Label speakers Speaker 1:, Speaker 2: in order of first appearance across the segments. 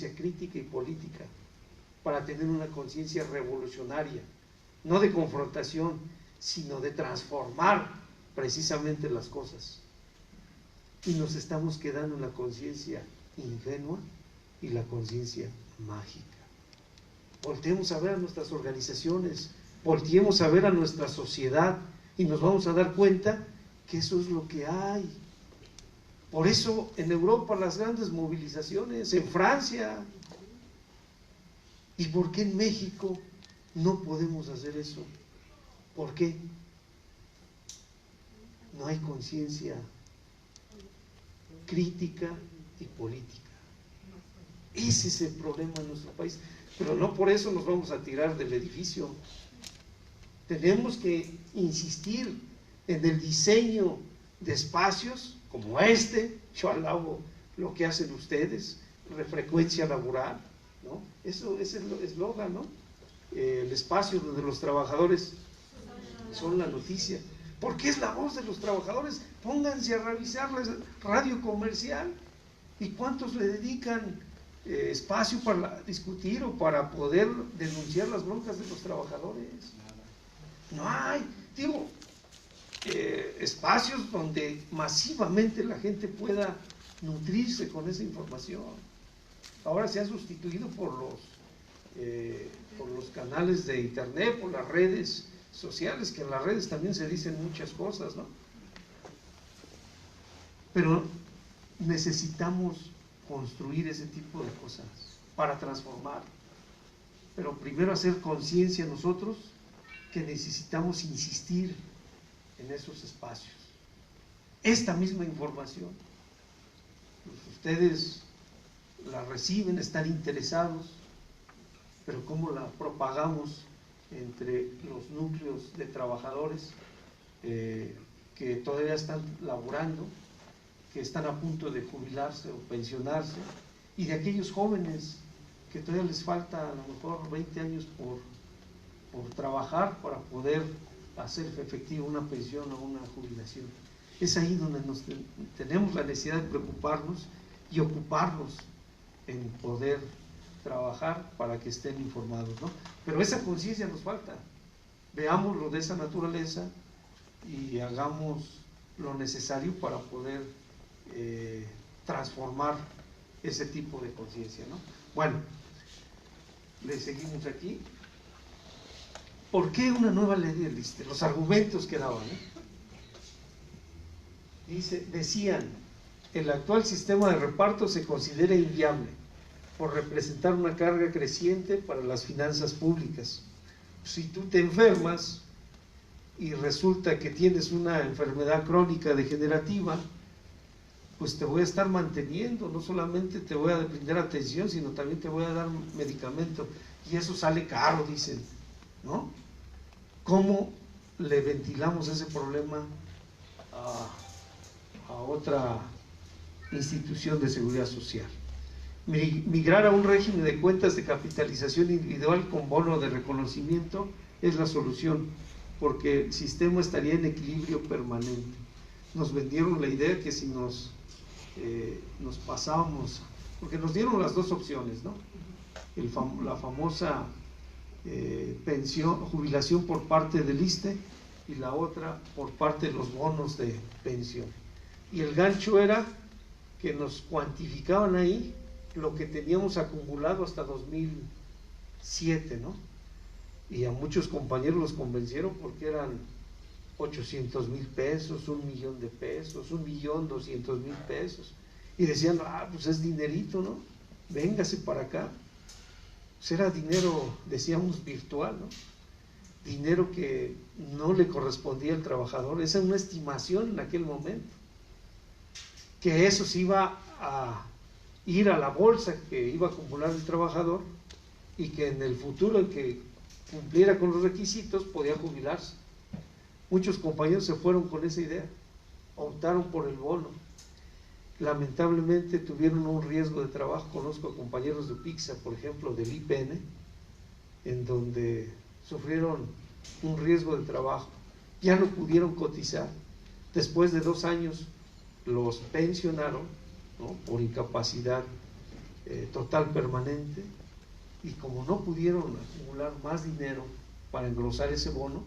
Speaker 1: conciencia crítica y política, para tener una conciencia revolucionaria, no de confrontación, sino de transformar precisamente las cosas. Y nos estamos quedando en la conciencia ingenua y la conciencia mágica. Volteemos a ver a nuestras organizaciones, volteemos a ver a nuestra sociedad y nos vamos a dar cuenta que eso es lo que hay. Por eso en Europa las grandes movilizaciones, en Francia. ¿Y por qué en México no podemos hacer eso? ¿Por qué? No hay conciencia crítica y política. Ese es el problema en nuestro país. Pero no por eso nos vamos a tirar del edificio. Tenemos que insistir en el diseño de espacios como este. Yo alabo lo que hacen ustedes, frecuencia laboral, ¿no? Eso es el eslogan, ¿no? El espacio donde los trabajadores son la noticia. Porque es la voz de los trabajadores. Pónganse a revisar la radio comercial. ¿Y cuántos le dedican espacio para discutir o para poder denunciar las broncas de los trabajadores? No hay, digo, espacios donde masivamente la gente pueda nutrirse con esa información. Ahora se ha sustituido por los canales de internet, por las redes sociales, que en las redes también se dicen muchas cosas, ¿no? Pero necesitamos construir ese tipo de cosas para transformar. Pero primero hacer conciencia nosotros que necesitamos insistir en esos espacios. Esta misma información, pues ustedes la reciben, están interesados, pero ¿cómo la propagamos entre los núcleos de trabajadores que todavía están laborando, que están a punto de jubilarse o pensionarse, y de aquellos jóvenes que todavía les falta a lo mejor 20 años por trabajar para poder hacer efectiva una pensión o una jubilación? Es ahí donde tenemos la necesidad de preocuparnos y ocuparnos en poder trabajar para que estén informados, ¿no? Pero esa conciencia nos falta. Veámoslo de esa naturaleza y hagamos lo necesario para poder transformar ese tipo de conciencia, ¿no? Bueno, le seguimos aquí. ¿Por qué una nueva ley del ISSSTE? Los argumentos que daban, decían, el actual sistema de reparto se considera inviable por representar una carga creciente para las finanzas públicas. Si tú te enfermas y resulta que tienes una enfermedad crónica degenerativa, pues te voy a estar manteniendo, no solamente te voy a brindar atención, sino también te voy a dar medicamento, y eso sale caro, dicen, ¿no? ¿Cómo le ventilamos ese problema a otra institución de seguridad social? Migrar a un régimen de cuentas de capitalización individual con bono de reconocimiento es la solución, porque el sistema estaría en equilibrio permanente. Nos vendieron la idea que si nos pasábamos, porque nos dieron las dos opciones, ¿no? La famosa jubilación por parte del ISSSTE y la otra por parte de los bonos de pensión. Y el gancho era que nos cuantificaban ahí lo que teníamos acumulado hasta 2007, ¿no? Y a muchos compañeros los convencieron porque eran 800,000 pesos, 1,000,000 de pesos, 1,200,000 pesos. Y decían, pues es dinerito, ¿no? Véngase para acá. Pues era dinero, decíamos, virtual, ¿no? Dinero que no le correspondía al trabajador. Esa es una estimación en aquel momento. Que eso se iba a ir a la bolsa que iba a acumular el trabajador y que en el futuro, en que cumpliera con los requisitos, podía jubilarse. Muchos compañeros se fueron con esa idea, optaron por el bono. Lamentablemente tuvieron un riesgo de trabajo. Conozco a compañeros de PIXA, por ejemplo, del IPN, en donde sufrieron un riesgo de trabajo, ya no pudieron cotizar. Después de 2 años los pensionaron, ¿no?, por incapacidad total permanente, y como no pudieron acumular más dinero para engrosar ese bono,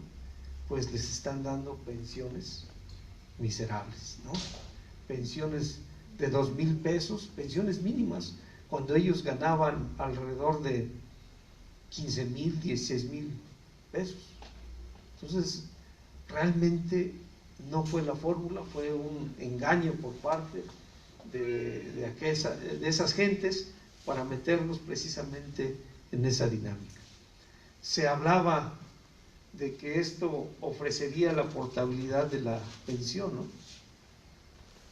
Speaker 1: pues les están dando pensiones miserables, ¿no? Pensiones de 2,000 pesos, pensiones mínimas, cuando ellos ganaban alrededor de 15,000, 16,000 pesos. Entonces, realmente no fue la fórmula, fue un engaño por parte de esas gentes para meternos precisamente en esa dinámica. Se hablaba de que esto ofrecería la portabilidad de la pensión, ¿no?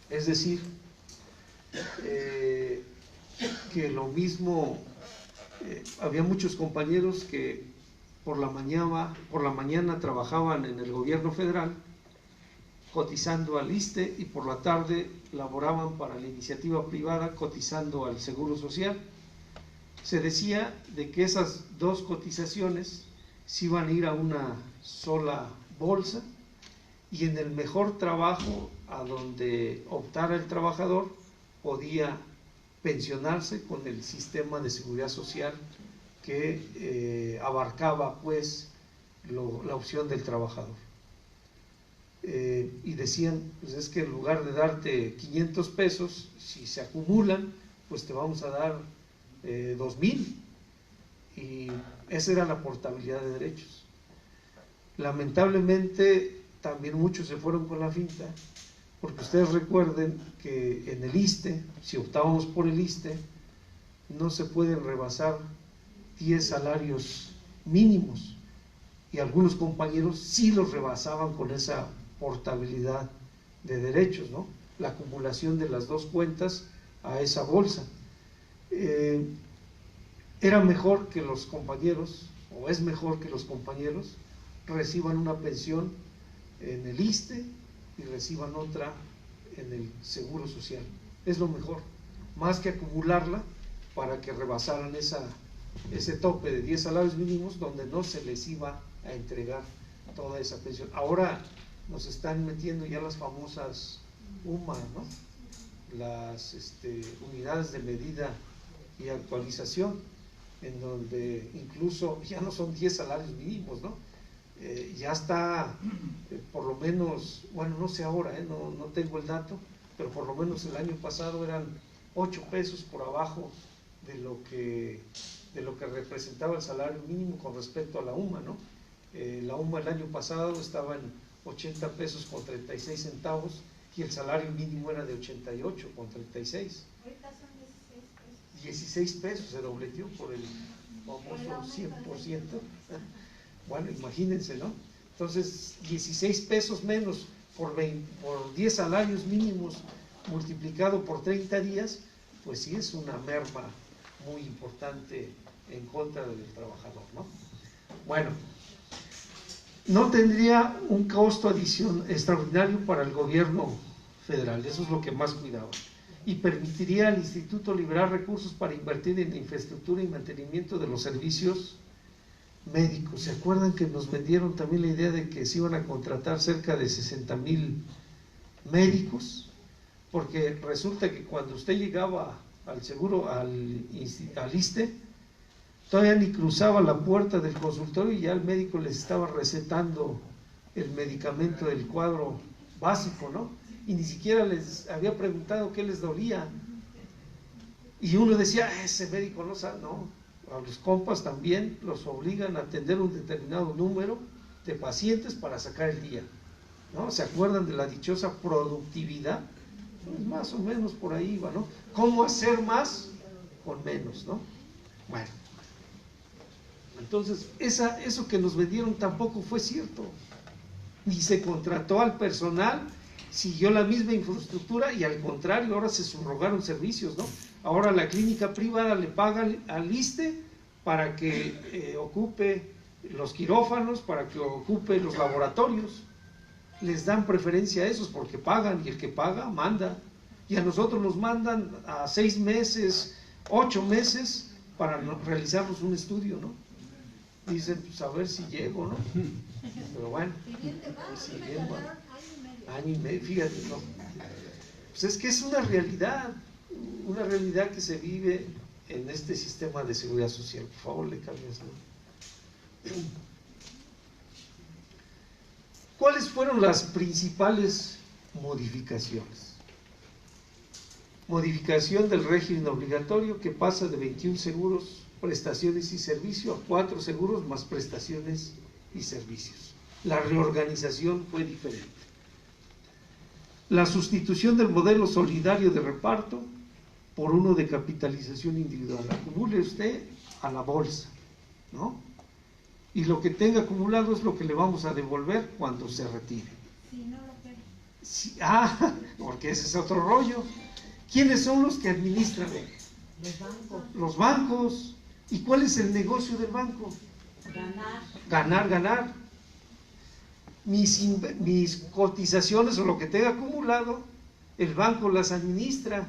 Speaker 1: Es decir, que lo mismo, había muchos compañeros que por la mañana trabajaban en el gobierno federal cotizando al ISSSTE, y por la tarde laboraban para la iniciativa privada cotizando al Seguro Social. Se decía de que esas dos cotizaciones se iban a ir a una sola bolsa, y en el mejor trabajo a donde optara el trabajador podía pensionarse con el sistema de seguridad social que abarcaba pues la opción del trabajador. Y decían, pues es que en lugar de darte 500 pesos, si se acumulan, pues te vamos a dar 2,000, y esa era la portabilidad de derechos. Lamentablemente también muchos se fueron con la finta, porque ustedes recuerden que en el ISSSTE, si optábamos por el ISSSTE, no se pueden rebasar 10 salarios mínimos, y algunos compañeros sí los rebasaban con esa portabilidad de derechos, ¿no? La acumulación de las dos cuentas a esa bolsa. Era mejor que los compañeros, o es mejor que los compañeros reciban una pensión en el ISSSTE y reciban otra en el Seguro Social. Es lo mejor, más que acumularla para que rebasaran ese tope de 10 salarios mínimos donde no se les iba a entregar toda esa pensión. Ahora nos están metiendo ya las famosas UMA, ¿no? Las unidades de medida y actualización, en donde incluso ya no son 10 salarios mínimos, ¿no? Ya está, por lo menos, bueno, no sé ahora, no tengo el dato, pero por lo menos el año pasado eran 8 pesos por abajo de lo que representaba el salario mínimo con respecto a la UMA, ¿no? La UMA el año pasado estaba en 80 pesos con 36 centavos y el salario mínimo era de 88 con 36.
Speaker 2: Ahorita son 16 pesos.
Speaker 1: 16 pesos, se dobleteó por el famoso 100%. Bueno, imagínense, ¿no? Entonces, 16 pesos menos por 10 salarios mínimos multiplicado por 30 días, pues sí es una merma muy importante en contra del trabajador, ¿no? Bueno, no tendría un costo extraordinario para el gobierno federal, eso es lo que más cuidaba, y permitiría al instituto liberar recursos para invertir en la infraestructura y mantenimiento de los servicios médicos. ¿Se acuerdan que nos vendieron también la idea de que se iban a contratar cerca de 60,000 médicos? Porque resulta que cuando usted llegaba al seguro, al ISSSTE, todavía ni cruzaba la puerta del consultorio y ya el médico les estaba recetando el medicamento del cuadro básico, ¿no? Y ni siquiera les había preguntado qué les dolía. Y uno decía, ese médico no sabe, no. A los compas también los obligan a atender un determinado número de pacientes para sacar el día, ¿no? ¿Se acuerdan de la dichosa productividad? Pues más o menos por ahí va, ¿no? ¿Cómo hacer más con menos, ¿no? Bueno, entonces eso que nos vendieron tampoco fue cierto. Ni se contrató al personal, siguió la misma infraestructura y al contrario, ahora se subrogaron servicios, ¿no? Ahora la clínica privada le paga al ISSSTE para que ocupe los quirófanos, para que ocupe los laboratorios. Les dan preferencia a esos porque pagan, y el que paga manda. Y a nosotros nos mandan a 6 meses, 8 meses para realizarnos un estudio, ¿no? Dicen, pues a ver si llego, ¿no? Pero bueno, pues si bien, bueno, año y medio, fíjate, ¿no? Pues es que es una realidad que se vive en este sistema de seguridad social. Por favor, le cambias, ¿no? ¿Cuáles fueron las principales modificaciones? Modificación del régimen obligatorio, que pasa de 21 seguros, prestaciones y servicios a 4 seguros más prestaciones y servicios. La reorganización fue diferente. La sustitución del modelo solidario de reparto por uno de capitalización individual. Acumule usted a la bolsa, ¿no? Y lo que tenga acumulado es lo que le vamos a devolver cuando se retire.
Speaker 2: Sí, no lo quiero.
Speaker 1: Sí, porque ese es otro rollo. ¿Quiénes son los que administran?
Speaker 3: Los bancos.
Speaker 1: Los bancos. ¿Y cuál es el negocio del banco?
Speaker 3: Ganar.
Speaker 1: Ganar, ganar. Mis cotizaciones o lo que tenga acumulado, el banco las administra.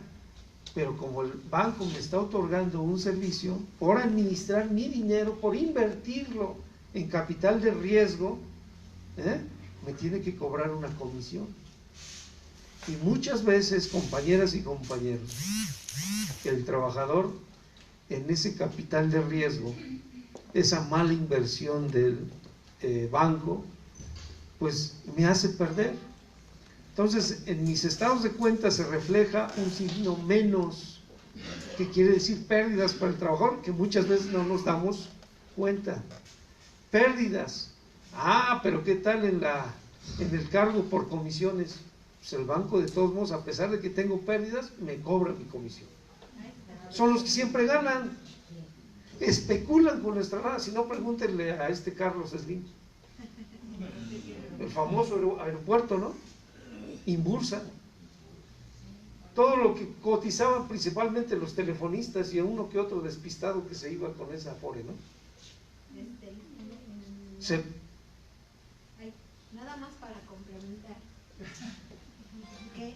Speaker 1: Pero como el banco me está otorgando un servicio por administrar mi dinero, por invertirlo en capital de riesgo, me tiene que cobrar una comisión. Y muchas veces, compañeras y compañeros, el trabajador en ese capital de riesgo, esa mala inversión del banco, pues me hace perder. Entonces, en mis estados de cuenta se refleja un signo menos, que quiere decir pérdidas para el trabajador, que muchas veces no nos damos cuenta. Pérdidas. Pero ¿qué tal en el cargo por comisiones? Pues el banco, de todos modos, a pesar de que tengo pérdidas, me cobra mi comisión. Son los que siempre ganan. Especulan con nuestra lana. Si no, pregúntenle a este Carlos Slim, el famoso aeropuerto, ¿no? Inbursa. Todo lo que cotizaban, principalmente los telefonistas y a uno que otro despistado que se iba con esa afore, ¿no?
Speaker 2: Nada más para complementar. ¿Okay?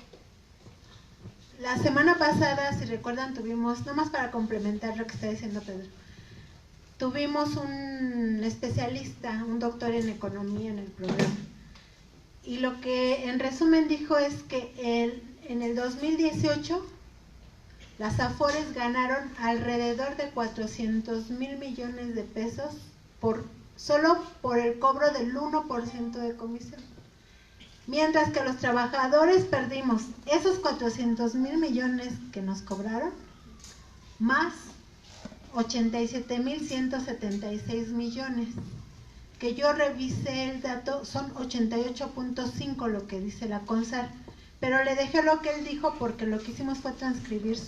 Speaker 2: La semana pasada, si recuerdan, tuvimos, nada más para complementar lo que está diciendo Pedro, tuvimos un especialista, un doctor en economía en el programa. Y lo que en resumen dijo es que en el 2018 las afores ganaron alrededor de 400,000 millones de pesos solo por el cobro del 1% de comisión. Mientras que los trabajadores perdimos esos 400,000 millones que nos cobraron, más 87,176 millones. Que yo revisé el dato, son 88.5 lo que dice la CONSAR, pero le dejé lo que él dijo porque lo que hicimos fue transcribir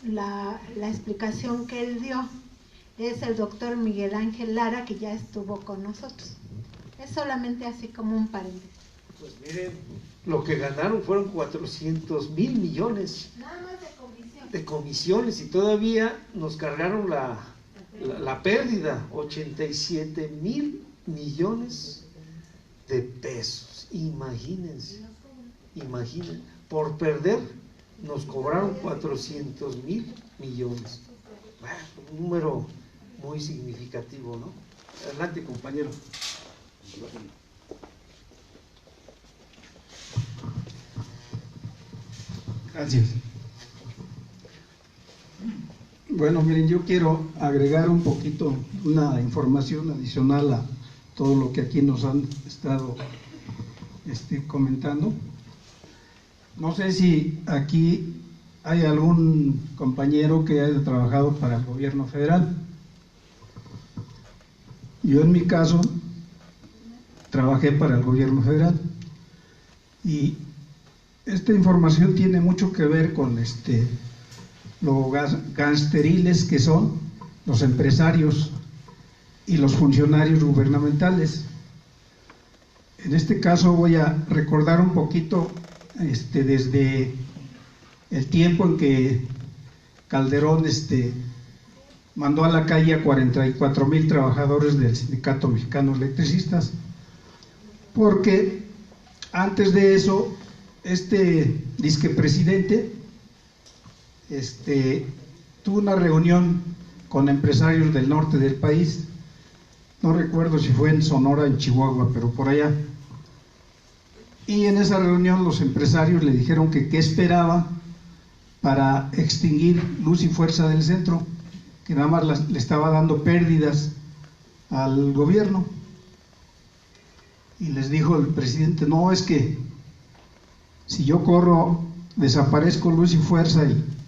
Speaker 2: la explicación que él dio. Es el doctor Miguel Ángel Lara, que ya estuvo con nosotros. Es solamente así como un paréntesis.
Speaker 1: Pues miren, lo que ganaron fueron 400,000 millones.
Speaker 2: Nada más de comisión.
Speaker 1: De comisiones, y todavía nos cargaron la pérdida, 87,000 millones de pesos. Imagínense, por perder nos cobraron 400,000 millones. Bueno, un número muy significativo, ¿no? Adelante, compañero.
Speaker 4: Gracias. Bueno, miren, yo quiero agregar un poquito, una información adicional a todo lo que aquí nos han estado comentando. No sé si aquí hay algún compañero que haya trabajado para el gobierno federal. Yo en mi caso trabajé para el gobierno federal y esta información tiene mucho que ver con lo gangsteriles que son los empresarios y los funcionarios gubernamentales. En este caso voy a recordar un poquito desde el tiempo en que Calderón mandó a la calle a 44,000 trabajadores del Sindicato Mexicano de Electricistas, porque antes de eso disque presidente tuvo una reunión con empresarios del norte del país, no recuerdo si fue en Sonora, en Chihuahua, pero por allá, y en esa reunión los empresarios le dijeron que qué esperaba para extinguir Luz y Fuerza del Centro, que nada más le estaba dando pérdidas al gobierno. Y les dijo el presidente: no, es que si yo corro, desaparezco Luz y Fuerza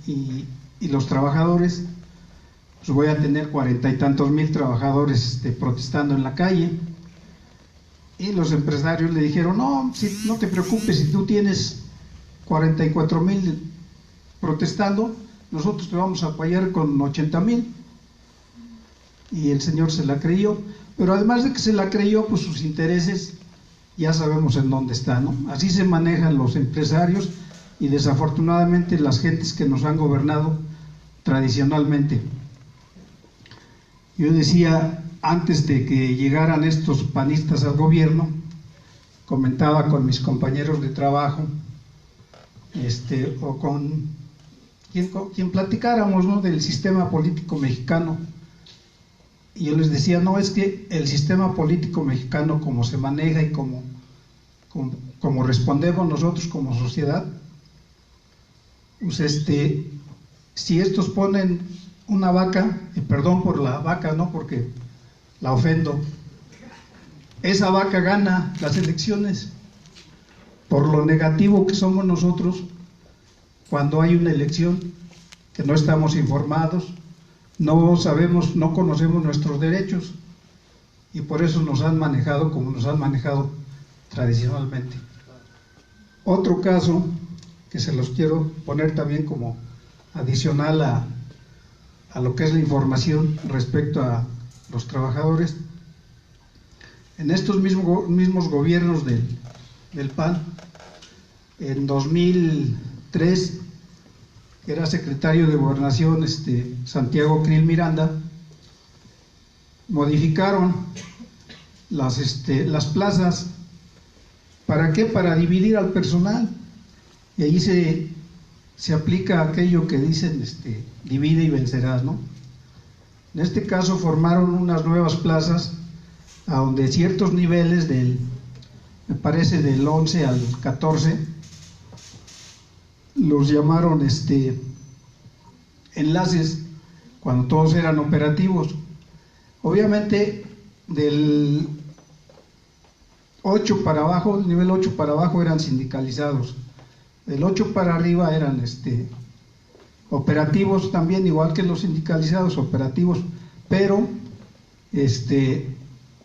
Speaker 4: y los trabajadores, pues voy a tener 40 y tantos mil trabajadores protestando en la calle. Y los empresarios le dijeron: no, no te preocupes, si tú tienes 44,000 protestando, nosotros te vamos a apoyar con 80,000. Y el señor se la creyó, pero además de que se la creyó, pues sus intereses ya sabemos en dónde están, ¿no? Así se manejan los empresarios y desafortunadamente las gentes que nos han gobernado tradicionalmente. Yo decía, antes de que llegaran estos panistas al gobierno, comentaba con mis compañeros de trabajo, o con quien platicáramos, ¿no?, del sistema político mexicano, y yo les decía: no, es que el sistema político mexicano, como se maneja y como respondemos nosotros como sociedad, pues si estos ponen una vaca, y perdón por la vaca, no porque la ofendo, esa vaca gana las elecciones, por lo negativo que somos nosotros cuando hay una elección, que no estamos informados, no sabemos, no conocemos nuestros derechos, y por eso nos han manejado como nos han manejado tradicionalmente. Otro caso que se los quiero poner también como adicional a lo que es la información respecto a los trabajadores. En estos mismos gobiernos del PAN, en 2003, era secretario de Gobernación Santiago Krill Miranda, modificaron las plazas. ¿Para qué? Para dividir al personal, y ahí se aplica aquello que dicen, divide y vencerás, ¿no? En este caso formaron unas nuevas plazas a donde ciertos niveles me parece del 11 al 14, los llamaron enlaces, cuando todos eran operativos. Obviamente del 8 para abajo, el nivel 8 para abajo eran sindicalizados, del 8 para arriba eran operativos también, igual que los sindicalizados, operativos, pero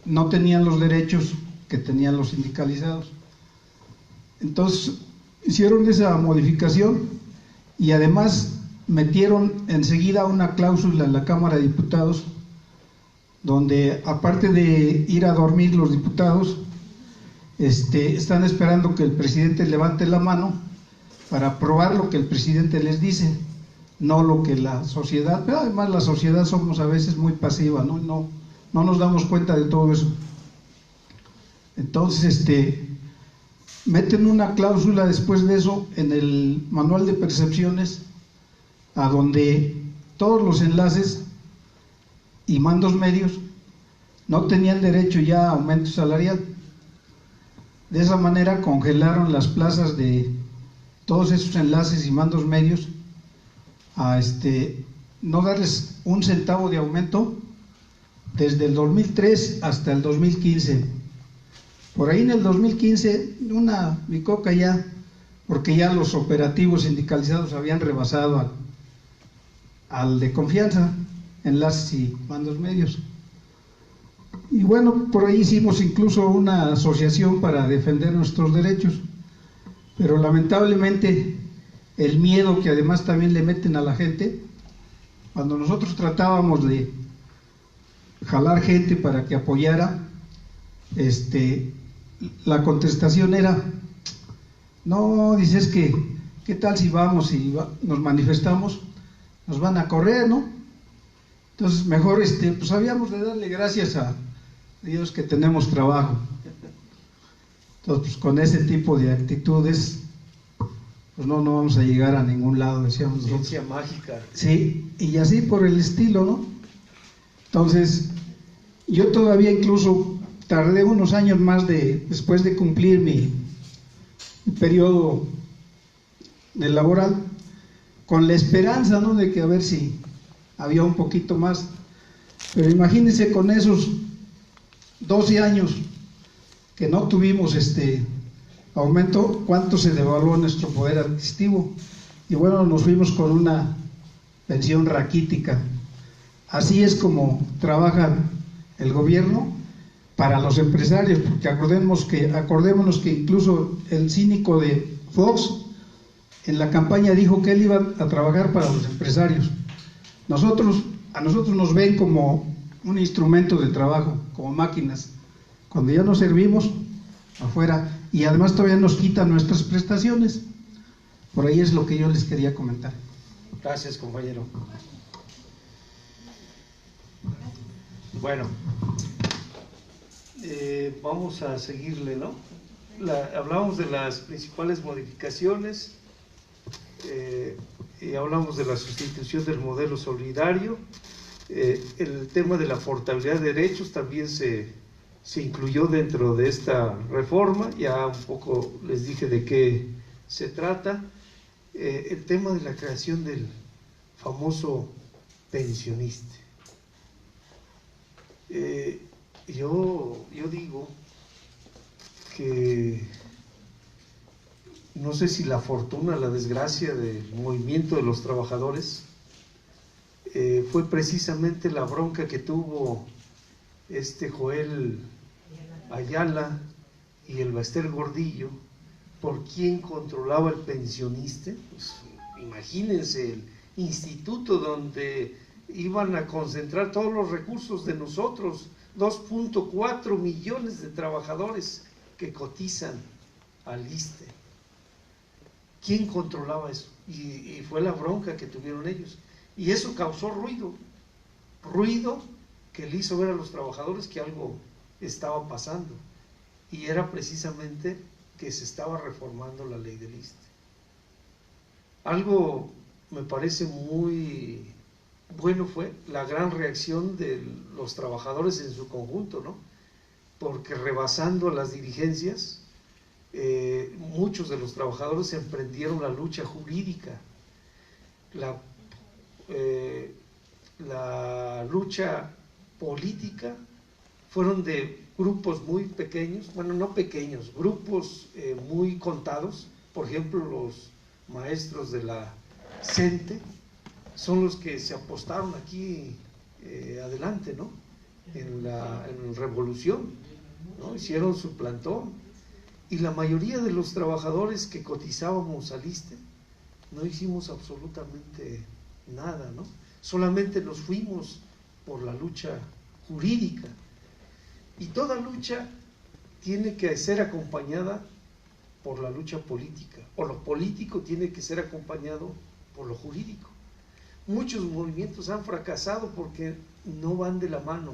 Speaker 4: no tenían los derechos que tenían los sindicalizados. Entonces hicieron esa modificación y además metieron enseguida una cláusula en la Cámara de Diputados, donde aparte de ir a dormir los diputados, están esperando que el presidente levante la mano para aprobar lo que el presidente les dice, no lo que la sociedad, pero además la sociedad somos a veces muy pasiva, no nos damos cuenta de todo eso. Entonces meten una cláusula después de eso en el manual de percepciones, a donde todos los enlaces y mandos medios no tenían derecho ya a aumento salarial. De esa manera congelaron las plazas de todos esos enlaces y mandos medios a no darles un centavo de aumento desde el 2003 hasta el 2015. Por ahí en el 2015 una bicoca ya, porque ya los operativos sindicalizados habían rebasado al de confianza, enlaces y mandos medios. Y bueno, por ahí hicimos incluso una asociación para defender nuestros derechos, pero lamentablemente el miedo que además también le meten a la gente, cuando nosotros tratábamos de jalar gente para que apoyara, la contestación era: no, dices que ¿qué tal si vamos y nos manifestamos? Nos van a correr, ¿no? Entonces mejor pues habíamos de darle gracias a Dios que tenemos trabajo. Entonces, pues con ese tipo de actitudes, pues no vamos a llegar a ningún lado, decíamos nosotros.
Speaker 1: Ciencia mágica.
Speaker 4: Sí, y así por el estilo, ¿no? Entonces, yo todavía incluso tardé unos años más después de cumplir mi periodo de laboral, con la esperanza, ¿no?, de que a ver si había un poquito más. Pero imagínense con esos 12 años que no tuvimos aumento, cuánto se devaluó nuestro poder adquisitivo. Y bueno, nos fuimos con una pensión raquítica. Así es como trabaja el gobierno para los empresarios, porque acordémonos que incluso el cínico de Fox en la campaña dijo que él iba a trabajar para los empresarios. A nosotros nos ven como un instrumento de trabajo, como máquinas. Cuando ya nos servimos, afuera, y además todavía nos quitan nuestras prestaciones. Por ahí es lo que yo les quería comentar.
Speaker 1: Gracias, compañero. Bueno, vamos a seguirle, ¿no? Hablamos de las principales modificaciones, y hablamos de la sustitución del modelo solidario. El tema de la portabilidad de derechos también se incluyó dentro de esta reforma. Ya un poco les dije de qué se trata. El tema de la creación del famoso pensionista. Yo digo que no sé si la fortuna, la desgracia del movimiento de los trabajadores fue precisamente la bronca que tuvo Joel Ayala y el Baster Gordillo por quién controlaba el pensionista. Pues, imagínense el instituto donde iban a concentrar todos los recursos de nosotros, 2.4 millones de trabajadores que cotizan al ISSSTE. ¿Quién controlaba eso? Y fue la bronca que tuvieron ellos. Y eso causó ruido que le hizo ver a los trabajadores que algo estaba pasando. Y era precisamente que se estaba reformando la ley del ISSSTE. Algo me parece muy bueno fue la gran reacción de los trabajadores en su conjunto, ¿no? Porque rebasando las dirigencias, muchos de los trabajadores emprendieron la lucha jurídica, la lucha política. Fueron de grupos muy pequeños, bueno, no pequeños, grupos muy contados. Por ejemplo, los maestros de la CENTE son los que se apostaron aquí adelante, ¿no? En la revolución, ¿no? Hicieron su plantón. Y la mayoría de los trabajadores que cotizábamos al ISSSTE no hicimos absolutamente nada, ¿no? Solamente nos fuimos por la lucha jurídica. Y toda lucha tiene que ser acompañada por la lucha política, o lo político tiene que ser acompañado por lo jurídico. Muchos movimientos han fracasado porque no van de la mano,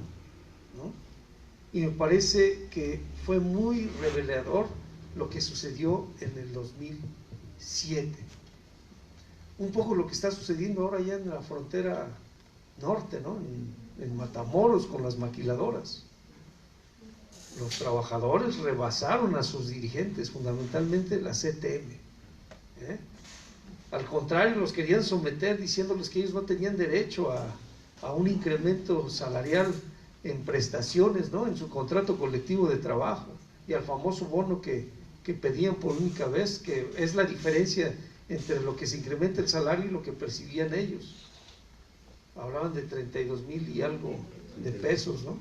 Speaker 1: ¿no? Y me parece que fue muy revelador lo que sucedió en el 2007. Un poco lo que está sucediendo ahora ya en la frontera norte, ¿no? En Matamoros con las maquiladoras. Los trabajadores rebasaron a sus dirigentes, fundamentalmente la CTM. Al contrario, los querían someter diciéndoles que ellos no tenían derecho a un incremento salarial en prestaciones, ¿no? En su contrato colectivo de trabajo, y al famoso bono que pedían por única vez, que es la diferencia entre lo que se incrementa el salario y lo que percibían ellos. Hablaban de 32,000 y algo de pesos, ¿no?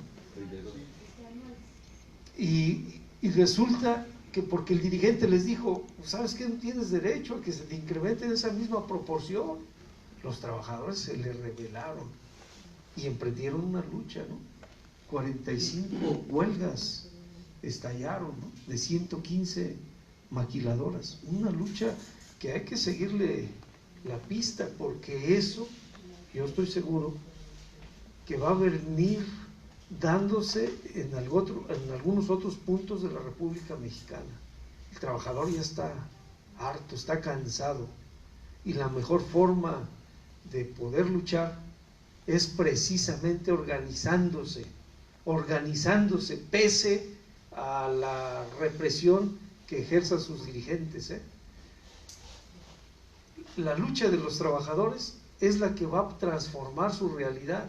Speaker 1: Y resulta que porque el dirigente les dijo, ¿sabes qué? No tienes derecho a que se te incremente en esa misma proporción. Los trabajadores se le rebelaron y emprendieron una lucha, ¿no? 45 huelgas estallaron, ¿no? De 115 maquiladoras. Una lucha que hay que seguirle la pista, porque eso, yo estoy seguro que va a venir dándose en algunos otros puntos de la República Mexicana. El trabajador ya está harto, está cansado, y la mejor forma de poder luchar es precisamente organizándose pese a la represión que ejerzan sus dirigentes, la lucha de los trabajadores es la que va a transformar su realidad.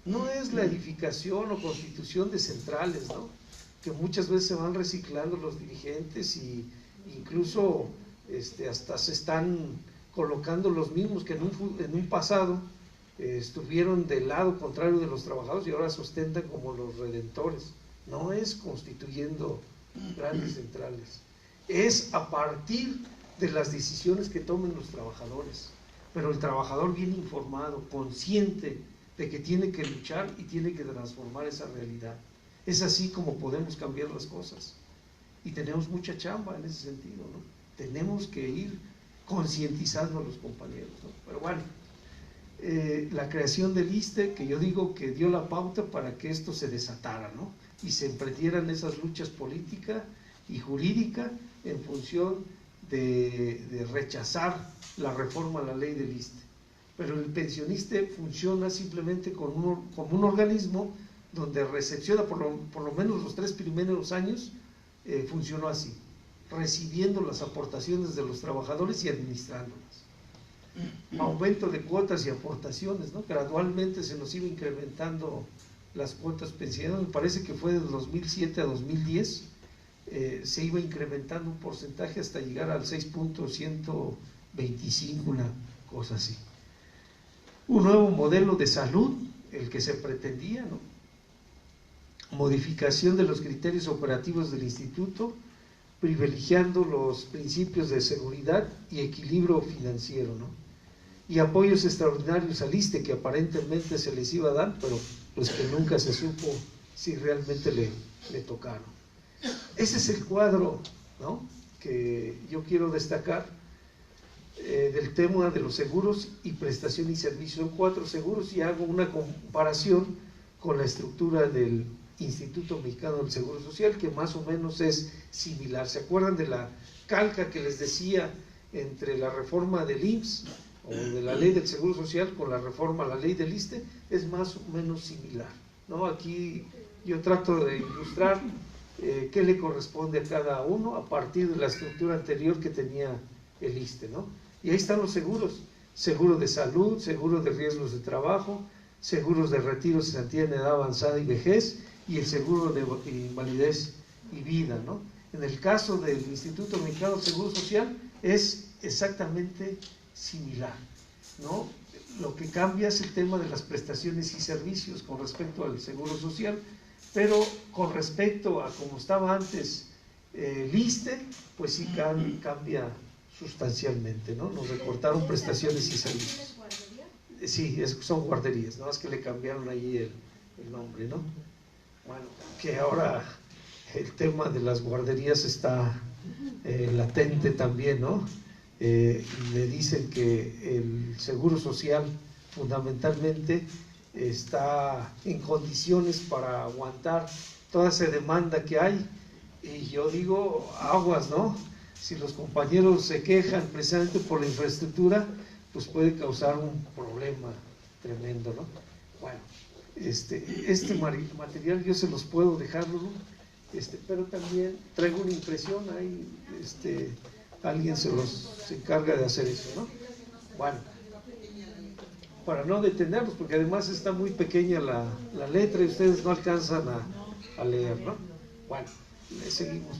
Speaker 1: No es la edificación o constitución de centrales, ¿no?, que muchas veces se van reciclando los dirigentes y incluso hasta se están colocando los mismos que en un pasado estuvieron del lado contrario de los trabajadores y ahora se ostentan como los redentores. No es constituyendo grandes centrales, es a partir de las decisiones que tomen los trabajadores, pero el trabajador bien informado, consciente de que tiene que luchar y tiene que transformar esa realidad. Es así como podemos cambiar las cosas, y tenemos mucha chamba en ese sentido, ¿no? Tenemos que ir concientizando a los compañeros, ¿no? Pero bueno, la creación del ISSSTE, que yo digo que dio la pauta para que esto se desatara, ¿no?, y se emprendieran esas luchas políticas y jurídicas en función de rechazar la reforma a la ley del ISSSTE. Pero el pensionista funciona simplemente como un organismo donde recepciona por lo menos los 3 primeros años, funcionó así, recibiendo las aportaciones de los trabajadores y administrándolas. Aumento de cuotas y aportaciones, ¿no? Gradualmente se nos iba incrementando las cuotas pensioneras. Me parece que fue de 2007 a 2010, se iba incrementando un porcentaje hasta llegar al 6.125, una cosa así. Un nuevo modelo de salud, el que se pretendía, ¿no? Modificación de los criterios operativos del instituto, privilegiando los principios de seguridad y equilibrio financiero, ¿no? Y apoyos extraordinarios al ISSSTE, que aparentemente se les iba a dar, pero pues que nunca se supo si realmente le tocaron. Ese es el cuadro, ¿no?, que yo quiero destacar del tema de los seguros y prestación y servicios. Son 4 seguros y hago una comparación con la estructura del Instituto Mexicano del Seguro Social, que más o menos es similar. ¿Se acuerdan de la calca que les decía entre la reforma del IMSS o de la ley del Seguro Social con la reforma a la ley del ISSSTE? Es más o menos similar, ¿no? Aquí yo trato de ilustrar qué le corresponde a cada uno a partir de la estructura anterior que tenía el ISSSTE, ¿no? Y ahí están los seguros: seguro de salud, seguro de riesgos de trabajo, seguros de retiro, cesantía en edad avanzada y vejez, y el seguro de invalidez y vida, ¿no? En el caso del Instituto Mexicano del Seguro Social es exactamente similar, ¿no? Lo que cambia es el tema de las prestaciones y servicios con respecto al Seguro Social, pero con respecto a como estaba antes el ISSSTE, pues sí cambia sustancialmente, ¿no? Nos recortaron prestaciones y servicios. Sí, son guarderías, nada más que le cambiaron ahí el nombre, ¿no? Bueno, que ahora el tema de las guarderías está latente también, ¿no? Le dicen que el Seguro Social fundamentalmente está en condiciones para aguantar toda esa demanda que hay, y yo digo, aguas, ¿no? Si los compañeros se quejan precisamente por la infraestructura, pues puede causar un problema tremendo, ¿no? Bueno, este material yo se los puedo dejar, ¿no? Pero también traigo una impresión ahí, alguien se encarga de hacer eso, ¿no? Bueno, para no detenerlos, porque además está muy pequeña la letra y ustedes no alcanzan a leer, ¿no? Bueno, le seguimos.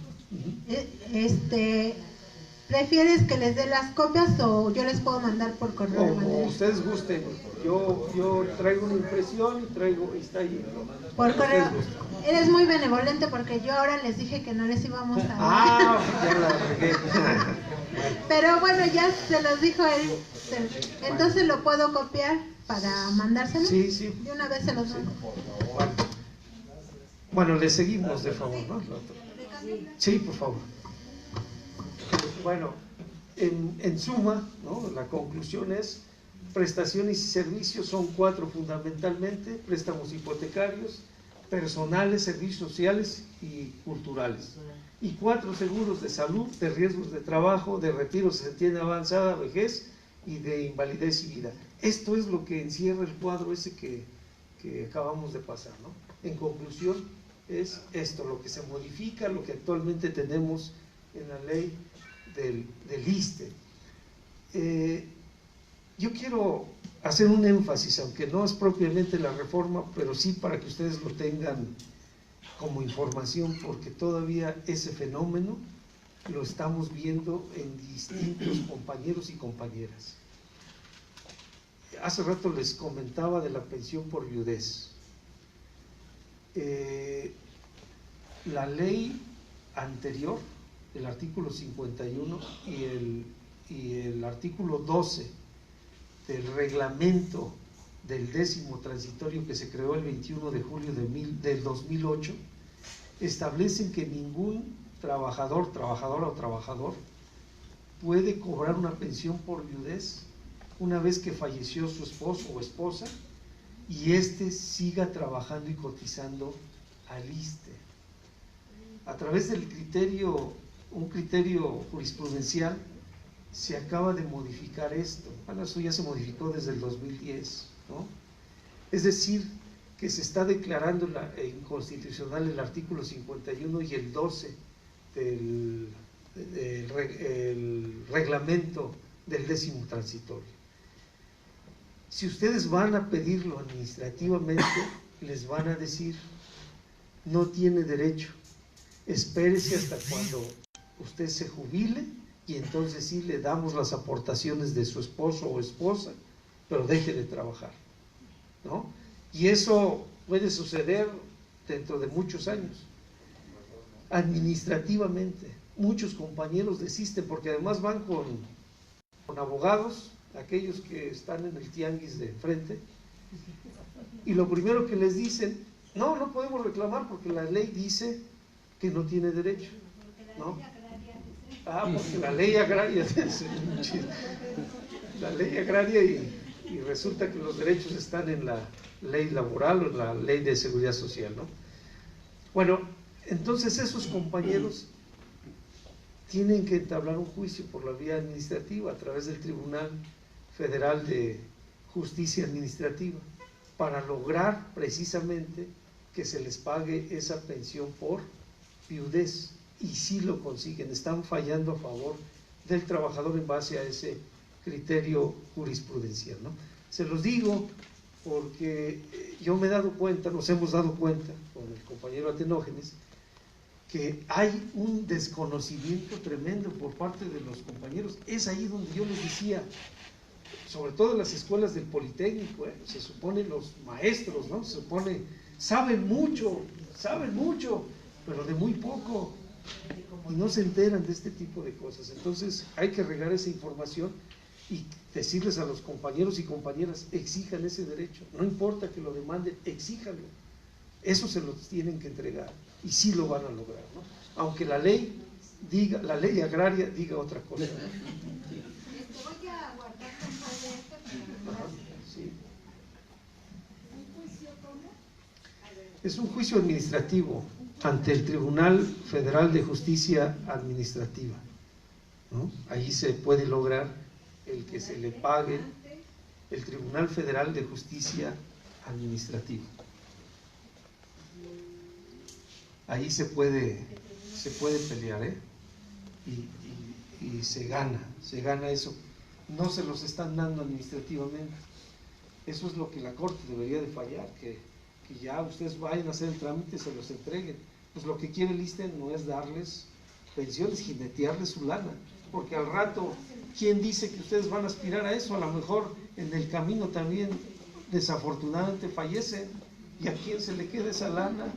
Speaker 2: ¿Prefieres que les dé las copias o yo les puedo mandar por correo?
Speaker 1: Como ustedes gusten. Yo traigo una impresión y está ahí, ¿no?
Speaker 2: Por correo. Eres muy benevolente porque yo ahora les dije que no les íbamos a dar.
Speaker 1: Ya la regué.
Speaker 2: Pero bueno, ya se los dijo él. Entonces lo puedo copiar para mandárselo.
Speaker 1: Sí.
Speaker 2: De una vez se los mando.
Speaker 1: Bueno, le seguimos, de favor, ¿no? Sí, por favor. Bueno, en suma, ¿no?, la conclusión es: prestaciones y servicios son 4 fundamentalmente: préstamos hipotecarios, personales, servicios sociales y culturales, y 4 seguros de salud, de riesgos de trabajo, de retiro, cesantía avanzada, vejez y de invalidez y vida. Esto es lo que encierra el cuadro ese que acabamos de pasar, ¿no? En conclusión, es esto lo que se modifica, lo que actualmente tenemos en la ley del ISSSTE. Yo quiero hacer un énfasis, aunque no es propiamente la reforma, pero sí para que ustedes lo tengan como información, porque todavía ese fenómeno lo estamos viendo en distintos compañeros y compañeras. Hace rato les comentaba de la pensión por viudez. La ley anterior, el artículo 51 y el artículo 12 del reglamento del 10º transitorio que se creó el 21 de julio del 2008, establecen que ningún trabajador, trabajadora o trabajador puede cobrar una pensión por viudez una vez que falleció su esposo o esposa y éste siga trabajando y cotizando al ISSSTE. A través del un criterio jurisprudencial, se acaba de modificar esto. Bueno, eso ya se modificó desde el 2010, ¿no? Es decir, que se está declarando inconstitucional el artículo 51 y el 12 del reglamento del 10º transitorio. Si ustedes van a pedirlo administrativamente, les van a decir, no tiene derecho, espérese hasta cuando usted se jubile y entonces sí le damos las aportaciones de su esposo o esposa, pero deje de trabajar, ¿no? Y eso puede suceder dentro de muchos años. Administrativamente, muchos compañeros desisten porque además van con abogados, aquellos que están en el tianguis de frente, y lo primero que les dicen, no podemos reclamar porque la ley dice que no tiene derecho, ¿no? Porque la ley agraria, la ley agraria y resulta que los derechos están en la ley laboral o en la ley de seguridad social, ¿no? Bueno, entonces esos compañeros tienen que entablar un juicio por la vía administrativa a través del Tribunal Federal de Justicia Administrativa para lograr precisamente que se les pague esa pensión por viudez, y sí lo consiguen, están fallando a favor del trabajador en base a ese criterio jurisprudencial, ¿no? Se los digo porque yo me he dado cuenta, nos hemos dado cuenta con el compañero Atenógenes, que hay un desconocimiento tremendo por parte de los compañeros. Es ahí donde yo les decía, sobre todo en las escuelas del Politécnico, se supone los maestros, ¿no? Se supone, saben mucho, pero de muy poco, y no se enteran de este tipo de cosas. Entonces hay que regar esa información y decirles a los compañeros y compañeras, exijan ese derecho, no importa que lo demanden, exíjanlo, eso se los tienen que entregar, y sí lo van a lograr, ¿no? Aunque la ley agraria diga otra cosa, ¿no?
Speaker 2: Voy a guardar de esto.
Speaker 1: Ajá, sí. Es un juicio administrativo ante el Tribunal Federal de Justicia Administrativa, ¿no? Ahí se puede lograr el que se le pague el Tribunal Federal de Justicia Administrativa. Ahí se puede pelear, y se gana eso. No se los están dando administrativamente. Eso es lo que la Corte debería de fallar, que ya ustedes vayan a hacer el trámite, se los entreguen. Pues lo que quiere el ISSSTE no es darles pensiones, jinetearles su lana, porque al rato, ¿quién dice que ustedes van a aspirar a eso? A lo mejor en el camino también desafortunadamente fallecen, y a quién se le queda esa lana.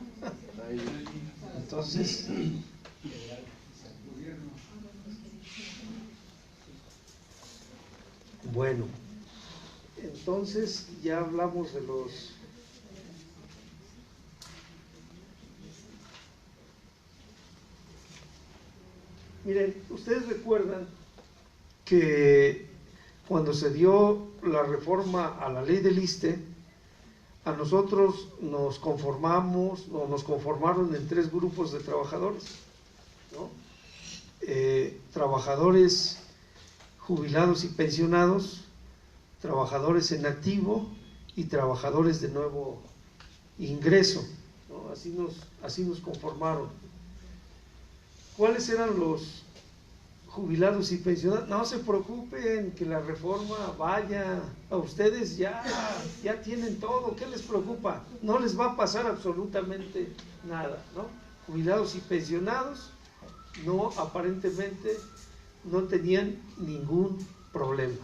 Speaker 1: Entonces, bueno, entonces ya hablamos de los... Miren, ustedes recuerdan que cuando se dio la reforma a la ley del ISSSTE, a nosotros nos conformaron en 3 grupos de trabajadores, ¿no? Trabajadores jubilados y pensionados, trabajadores en activo y trabajadores de nuevo ingreso, ¿no? Así nos conformaron. ¿Cuáles eran los jubilados y pensionados, no se preocupen que la reforma vaya, a ustedes ya tienen todo, ¿qué les preocupa? No les va a pasar absolutamente nada, ¿no? Jubilados y pensionados no, aparentemente no tenían ningún problema.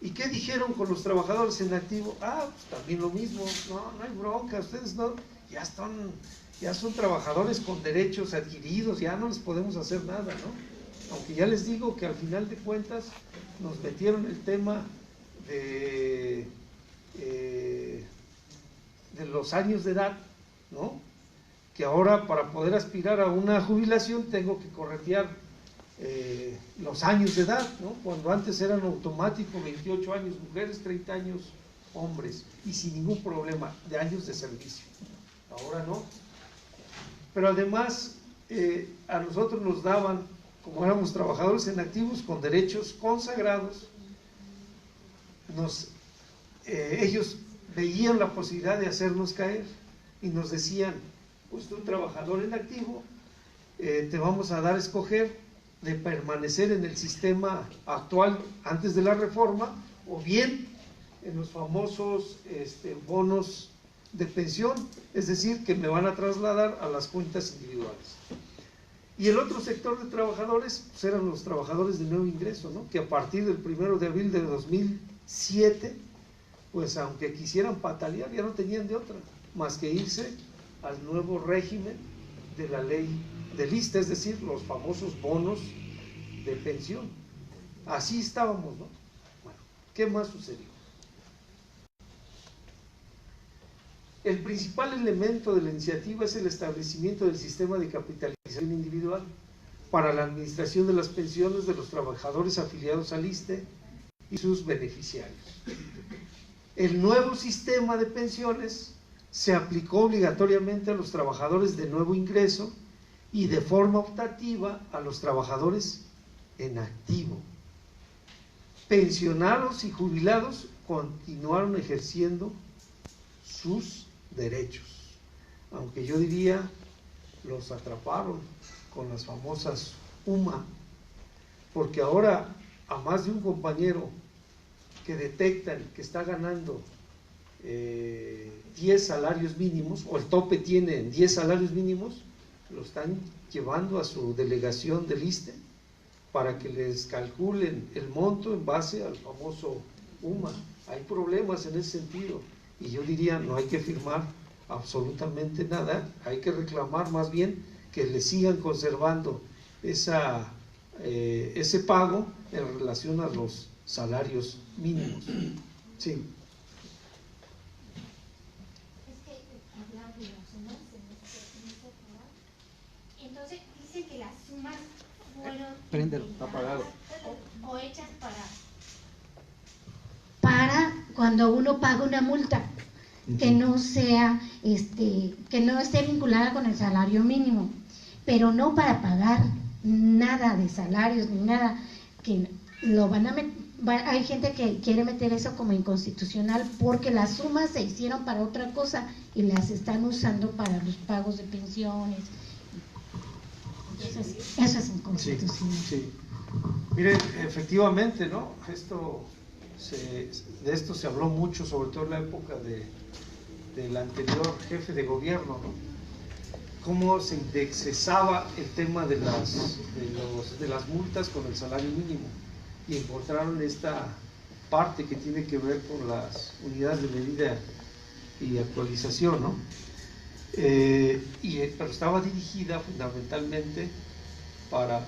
Speaker 1: ¿Y qué dijeron con los trabajadores en activo? Pues también lo mismo, no hay bronca, ustedes no, ya son trabajadores con derechos adquiridos, ya no les podemos hacer nada, ¿no? Aunque ya les digo que al final de cuentas nos metieron el tema de los años de edad, ¿no? Que ahora para poder aspirar a una jubilación tengo que corretear los años de edad, ¿no? Cuando antes eran automáticos 28 años mujeres, 30 años hombres, y sin ningún problema de años de servicio. Ahora no. Pero además a nosotros nos daban, como éramos trabajadores en activos con derechos consagrados, ellos veían la posibilidad de hacernos caer y nos decían, pues tú trabajador en activo, te vamos a dar a escoger de permanecer en el sistema actual antes de la reforma, o bien en los famosos bonos de pensión, es decir, que me van a trasladar a las cuentas individuales. Y el otro sector de trabajadores pues eran los trabajadores de nuevo ingreso, ¿no? Que a partir del 1 de abril de 2007, pues aunque quisieran patalear, ya no tenían de otra, más que irse al nuevo régimen de la ley del ISSSTE, es decir, los famosos bonos de pensión. Así estábamos, ¿no? Bueno, ¿qué más sucedió? El principal elemento de la iniciativa es el establecimiento del sistema de capitalización individual para la administración de las pensiones de los trabajadores afiliados al ISSSTE y sus beneficiarios. El nuevo sistema de pensiones se aplicó obligatoriamente a los trabajadores de nuevo ingreso y de forma optativa a los trabajadores en activo. Pensionados y jubilados continuaron ejerciendo sus derechos, aunque yo diría los atraparon con las famosas UMA, porque ahora a más de un compañero que detectan que está ganando 10 salarios mínimos, o el tope tiene 10 salarios mínimos, lo están llevando a su delegación del ISSSTE para que les calculen el monto en base al famoso UMA. Hay problemas en ese sentido, y yo diría, no hay que firmar absolutamente nada, hay que reclamar más bien que le sigan conservando ese pago en relación a los salarios mínimos. Sí.
Speaker 5: Es que hablar de las sumas entonces dice que las sumas fueron
Speaker 6: Préndelo, está apagado.
Speaker 5: o hechas
Speaker 7: para cuando uno paga una multa que no sea que no esté vinculada con el salario mínimo, pero no para pagar nada de salarios ni nada, que lo van a hay gente que quiere meter eso como inconstitucional porque las sumas se hicieron para otra cosa y las están usando para los pagos de pensiones. Entonces, eso es inconstitucional.
Speaker 1: Sí. Miren, efectivamente, ¿no? De esto se habló mucho, sobre todo en la época del anterior jefe de gobierno, ¿no? Cómo se indexaba el tema de las multas con el salario mínimo, y encontraron esta parte que tiene que ver con las unidades de medida y actualización, ¿no? Pero estaba dirigida fundamentalmente para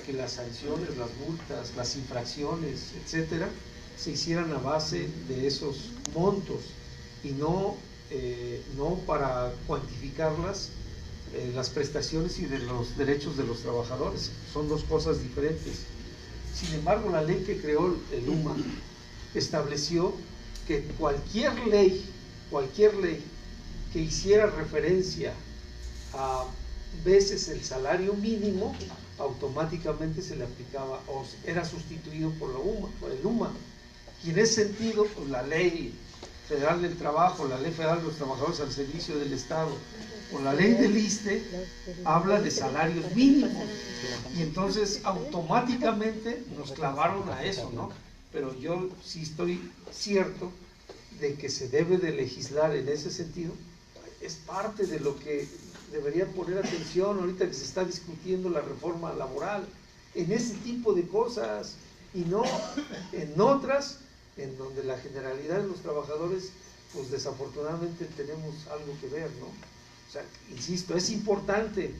Speaker 1: que las sanciones, las multas, las infracciones, etcétera, se hicieran a base de esos montos y no para cuantificarlas, las prestaciones y de los derechos de los trabajadores. Son dos cosas diferentes. Sin embargo, la ley que creó el UMA estableció que cualquier ley que hiciera referencia a veces el salario mínimo, automáticamente se le aplicaba o era sustituido por el UMA. Y en ese sentido, pues, la Ley Federal del Trabajo, la Ley Federal de los Trabajadores al Servicio del Estado o la ley del ISSSTE habla de salarios mínimos, y entonces automáticamente nos clavaron a eso, ¿no? Pero yo sí estoy cierto de que se debe de legislar en ese sentido. Es parte de lo que deberían poner atención ahorita que se está discutiendo la reforma laboral, en ese tipo de cosas, y no en otras en donde la generalidad de los trabajadores, pues desafortunadamente tenemos algo que ver, ¿no? O sea, insisto, es importante,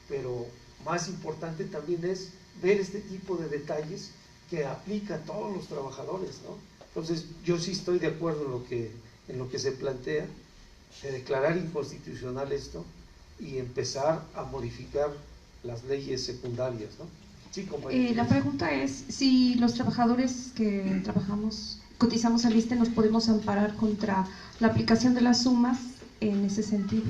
Speaker 1: pero más importante también es ver este tipo de detalles que aplica a todos los trabajadores, ¿no? Entonces, yo sí estoy de acuerdo en lo que se plantea, de declarar inconstitucional esto y empezar a modificar las leyes secundarias, ¿no? Sí, compañero.
Speaker 6: La pregunta es si los trabajadores que cotizamos al ISSSTE, nos podemos amparar contra la aplicación de las sumas en ese sentido.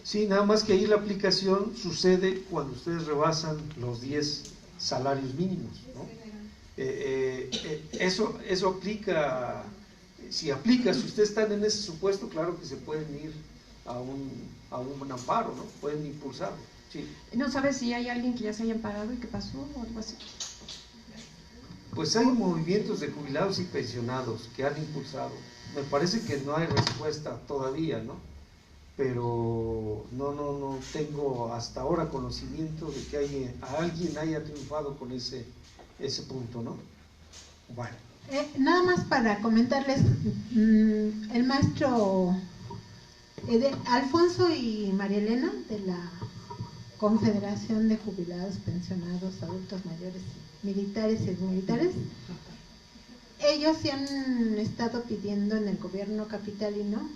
Speaker 1: Sí, nada más que ahí la aplicación sucede cuando ustedes rebasan los 10 salarios mínimos, ¿no? Eso aplica, si ustedes están en ese supuesto, claro que se pueden ir a un amparo, ¿no? Pueden impulsarlo. Sí.
Speaker 6: ¿No sabes si hay alguien que ya se haya amparado y qué pasó o algo así?
Speaker 1: Pues hay movimientos de jubilados y pensionados que han impulsado. Me parece que no hay respuesta todavía, ¿no? Pero no tengo hasta ahora conocimiento de que alguien haya triunfado con ese punto, ¿no? Bueno.
Speaker 2: Nada más para comentarles, el maestro Alfonso y María Elena de la Confederación de Jubilados, Pensionados, Adultos Mayores, Militares y Exmilitares, ellos sí han estado pidiendo en el gobierno capitalino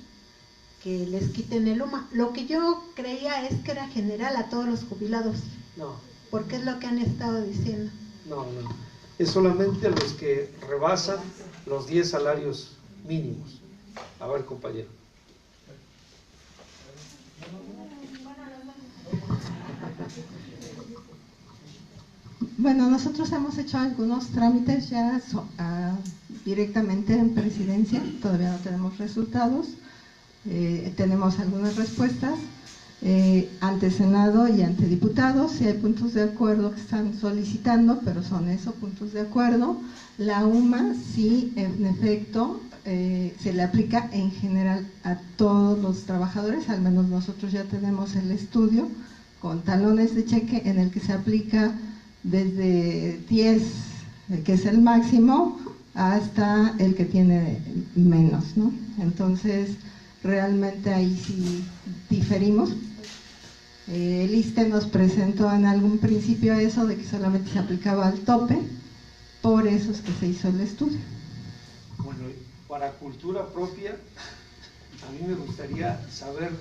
Speaker 2: que les quiten el UMA. Lo que yo creía es que era general a todos los jubilados.
Speaker 1: No.
Speaker 2: Porque es lo que han estado diciendo.
Speaker 1: No. Es solamente a los que rebasan los 10 salarios mínimos. A ver, compañero.
Speaker 8: Bueno, nosotros hemos hecho algunos trámites ya directamente en presidencia, todavía no tenemos resultados, tenemos algunas respuestas ante Senado y ante diputados, si hay puntos de acuerdo que están solicitando, pero son esos puntos de acuerdo. La UMA sí, en efecto, se le aplica en general a todos los trabajadores, al menos nosotros ya tenemos el estudio con talones de cheque en el que se aplica desde 10, que es el máximo, hasta el que tiene menos, ¿no? Entonces, realmente ahí sí diferimos. El ISSSTE nos presentó en algún principio eso de que solamente se aplicaba al tope, por eso es que se hizo el estudio.
Speaker 1: Bueno, para cultura propia, a mí me gustaría saber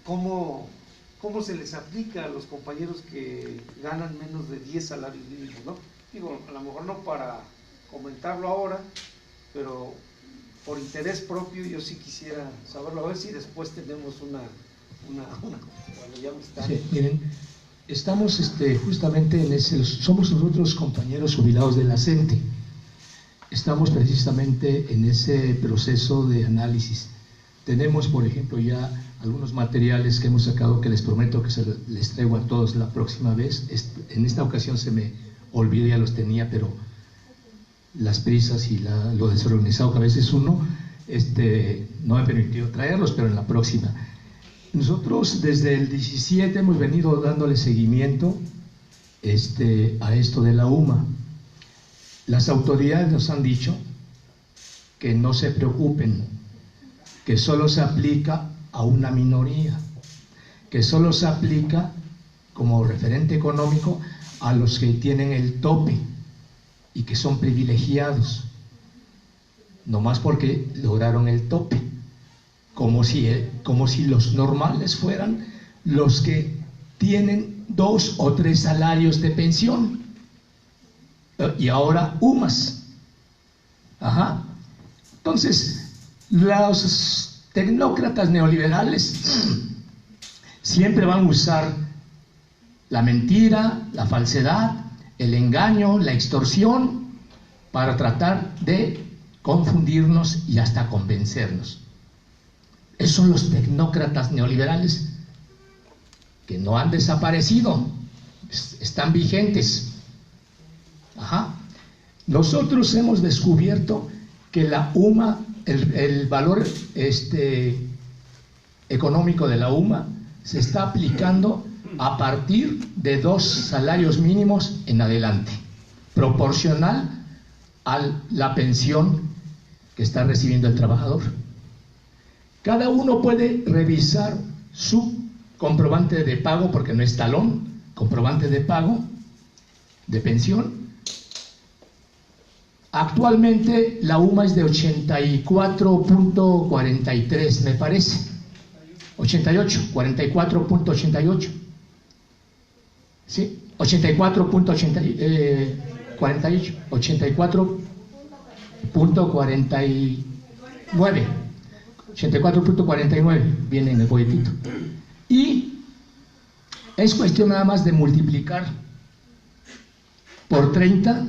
Speaker 1: cómo se les aplica a los compañeros que ganan menos de 10 salarios mínimos, ¿no? Digo, a lo mejor no para comentarlo ahora, pero por interés propio yo sí quisiera saberlo, a ver si después tenemos una cuando ya me están...
Speaker 9: Sí, miren, estamos justamente en somos nosotros compañeros jubilados de la CENTE, estamos precisamente en ese proceso de análisis. Tenemos, por ejemplo, ya algunos materiales que hemos sacado que les prometo que les traigo a todos la próxima vez. En esta ocasión se me olvidó, ya los tenía, pero las prisas y lo desorganizado que a veces uno no me permitió traerlos, pero en la próxima. Nosotros desde el 17 hemos venido dándole seguimiento a esto de la UMA. Las autoridades nos han dicho que no se preocupen, que solo se aplica a una minoría, que solo se aplica como referente económico a los que tienen el tope y que son privilegiados, nomás porque lograron el tope, como si los normales fueran los que tienen 2 o 3 salarios de pensión y ahora UMAS. Ajá. Entonces, los tecnócratas neoliberales siempre van a usar la mentira, la falsedad, el engaño, la extorsión para tratar de confundirnos y hasta convencernos. Esos son los tecnócratas neoliberales que no han desaparecido, están vigentes. Ajá. Nosotros hemos descubierto que la UMA, el valor económico de la UMA se está aplicando a partir de 2 salarios mínimos en adelante, proporcional a la pensión que está recibiendo el trabajador. Cada uno puede revisar su comprobante de pago, porque no es talón, comprobante de pago de pensión. Actualmente la UMA es de 84.43, me parece. 44.88. ¿Sí? 84.48. 84.49. 84.49 viene en el folletito. Y es cuestión nada más de multiplicar por 30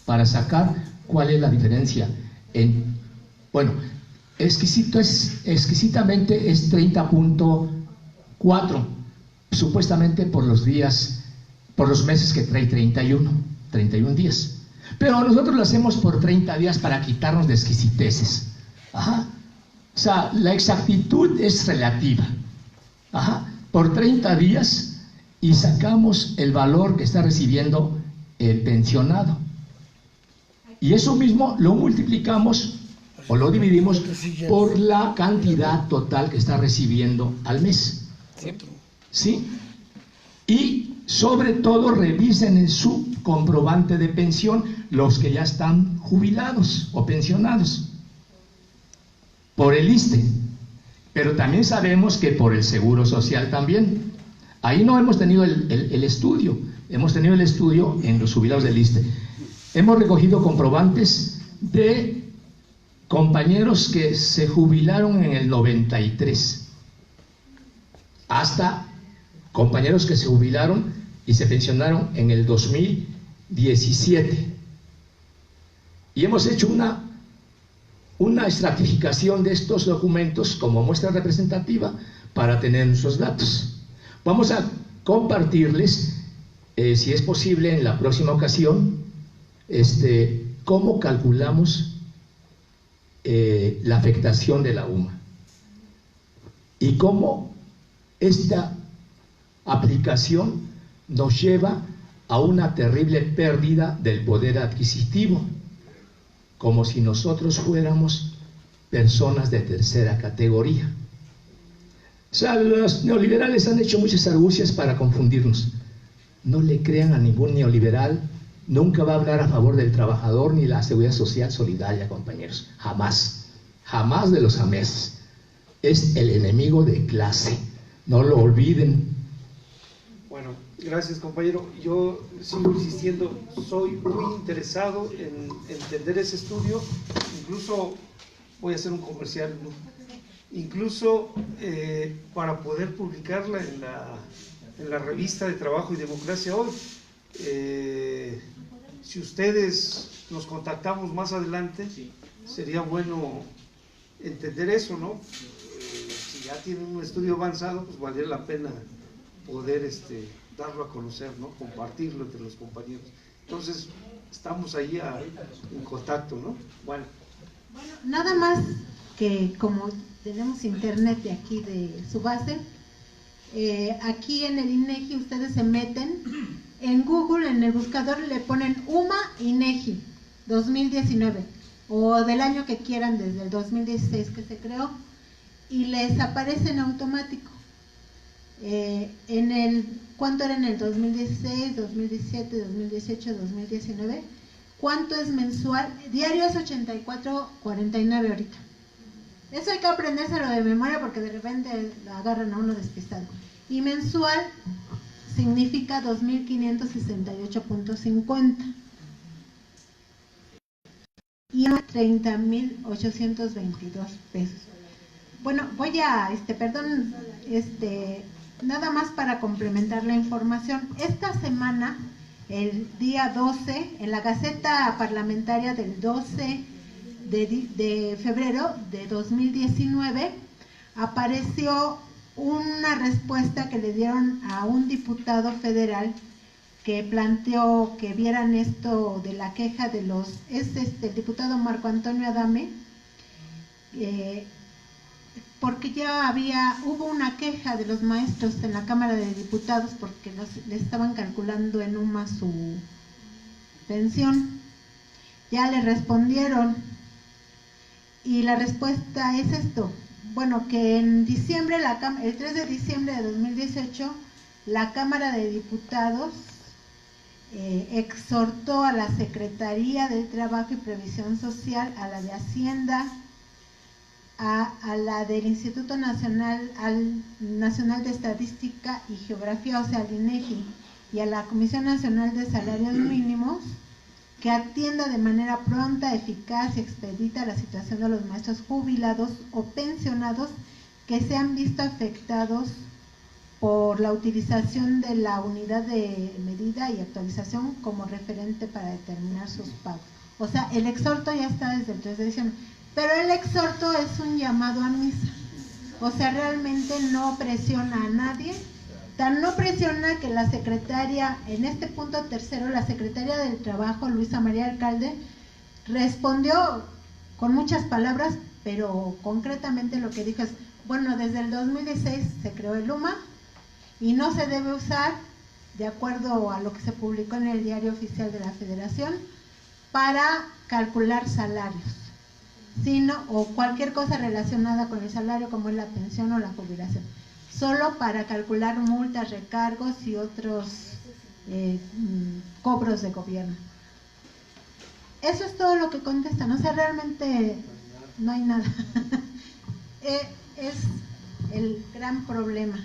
Speaker 9: para sacar cuál es la diferencia. Bueno, exquisitamente es 30.4, supuestamente por los días, por los meses que trae 31 días. Pero nosotros lo hacemos por 30 días para quitarnos de exquisiteces. Ajá. O sea, la exactitud es relativa. Ajá. Por 30 días y sacamos el valor que está recibiendo el pensionado. Y eso mismo lo multiplicamos o lo dividimos por la cantidad total que está recibiendo al mes. ¿Sí? Y sobre todo revisen en su comprobante de pensión los que ya están jubilados o pensionados por el ISSSTE, pero también sabemos que por el Seguro Social también. Ahí no hemos tenido el estudio, hemos tenido el estudio en los jubilados del ISSSTE. Hemos recogido comprobantes de compañeros que se jubilaron en el 93, hasta compañeros que se jubilaron y se pensionaron en el 2017. Y hemos hecho una estratificación de estos documentos como muestra representativa para tener nuestros datos. Vamos a compartirles, si es posible en la próxima ocasión, cómo calculamos la afectación de la UMA y cómo esta aplicación nos lleva a una terrible pérdida del poder adquisitivo, como si nosotros fuéramos personas de tercera categoría. O sea, los neoliberales han hecho muchas argucias para confundirnos. No le crean a ningún neoliberal, nunca va a hablar a favor del trabajador ni la seguridad social solidaria, compañeros, jamás, jamás de los jameses. Es el enemigo de clase, no lo olviden.
Speaker 1: Bueno, gracias, compañero. Yo sigo insistiendo, soy muy interesado en entender ese estudio. Incluso voy a hacer un comercial, ¿no? Incluso para poder publicarla en la revista de Trabajo y Democracia Hoy. Si ustedes nos contactamos más adelante, sería bueno entender eso, ¿no? Si ya tienen un estudio avanzado, pues valdría la pena poder darlo a conocer, ¿no? Compartirlo entre los compañeros. Entonces, estamos ahí en contacto, ¿no? Bueno,
Speaker 2: nada más que como tenemos internet de aquí de su base, aquí en el INEGI ustedes se meten en Google, en el buscador le ponen UMA INEGI 2019 o del año que quieran, desde el 2016 que se creó, y les aparece en automático cuánto era en el 2016, 2017, 2018, 2019, cuánto es mensual. Diario es 84.49 ahorita. Eso hay que aprendérselo de memoria porque de repente lo agarran a uno despistado. Y mensual significa 2.568.50 y 30.822 pesos. Bueno, voy a, nada más para complementar la información. Esta semana, el día 12, en la Gaceta Parlamentaria del 12 de febrero de 2019, apareció una respuesta que le dieron a un diputado federal que planteó que vieran esto de la queja de los, el diputado Marco Antonio Adame, porque ya hubo una queja de los maestros en la Cámara de Diputados porque les estaban calculando en UMA su pensión. Ya le respondieron y la respuesta es esto. Bueno, que en diciembre, el 3 de diciembre de 2018, la Cámara de Diputados exhortó a la Secretaría de Trabajo y Previsión Social, a la de Hacienda, a la del Instituto Nacional de Estadística y Geografía, o sea, al INEGI, y a la Comisión Nacional de Salarios Mínimos, que atienda de manera pronta, eficaz y expedita la situación de los maestros jubilados o pensionados que se han visto afectados por la utilización de la unidad de medida y actualización como referente para determinar sus pagos. O sea, el exhorto ya está desde el 3 de diciembre, pero el exhorto es un llamado a misa. O sea, realmente no presiona a nadie. Tan no presiona que la secretaria, en este punto tercero, la secretaria del Trabajo, Luisa María Alcalde, respondió con muchas palabras, pero concretamente lo que dijo es, bueno, desde el 2016 se creó el UMA y no se debe usar, de acuerdo a lo que se publicó en el Diario Oficial de la Federación, para calcular salarios, sino, o cualquier cosa relacionada con el salario como es la pensión o la jubilación, solo para calcular multas, recargos y otros cobros de gobierno. Eso es todo lo que contestan, o sea, realmente no hay nada. Es el gran problema.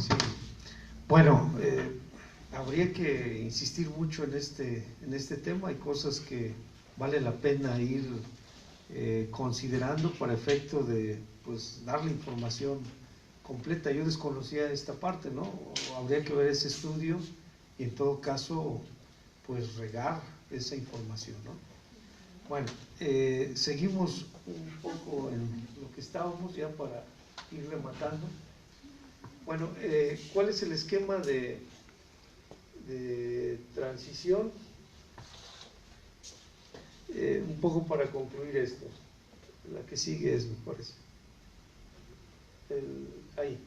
Speaker 1: Sí. Bueno, habría que insistir mucho en este tema. Hay cosas que vale la pena ir considerando para efecto de pues darle información completa. Yo desconocía esta parte, ¿no? Habría que ver ese estudio y en todo caso pues regar esa información, ¿no? Bueno, seguimos un poco en lo que estábamos ya para ir rematando. Bueno, ¿cuál es el esquema de transición? Un poco para concluir esto. La que sigue es, me parece. Ahí.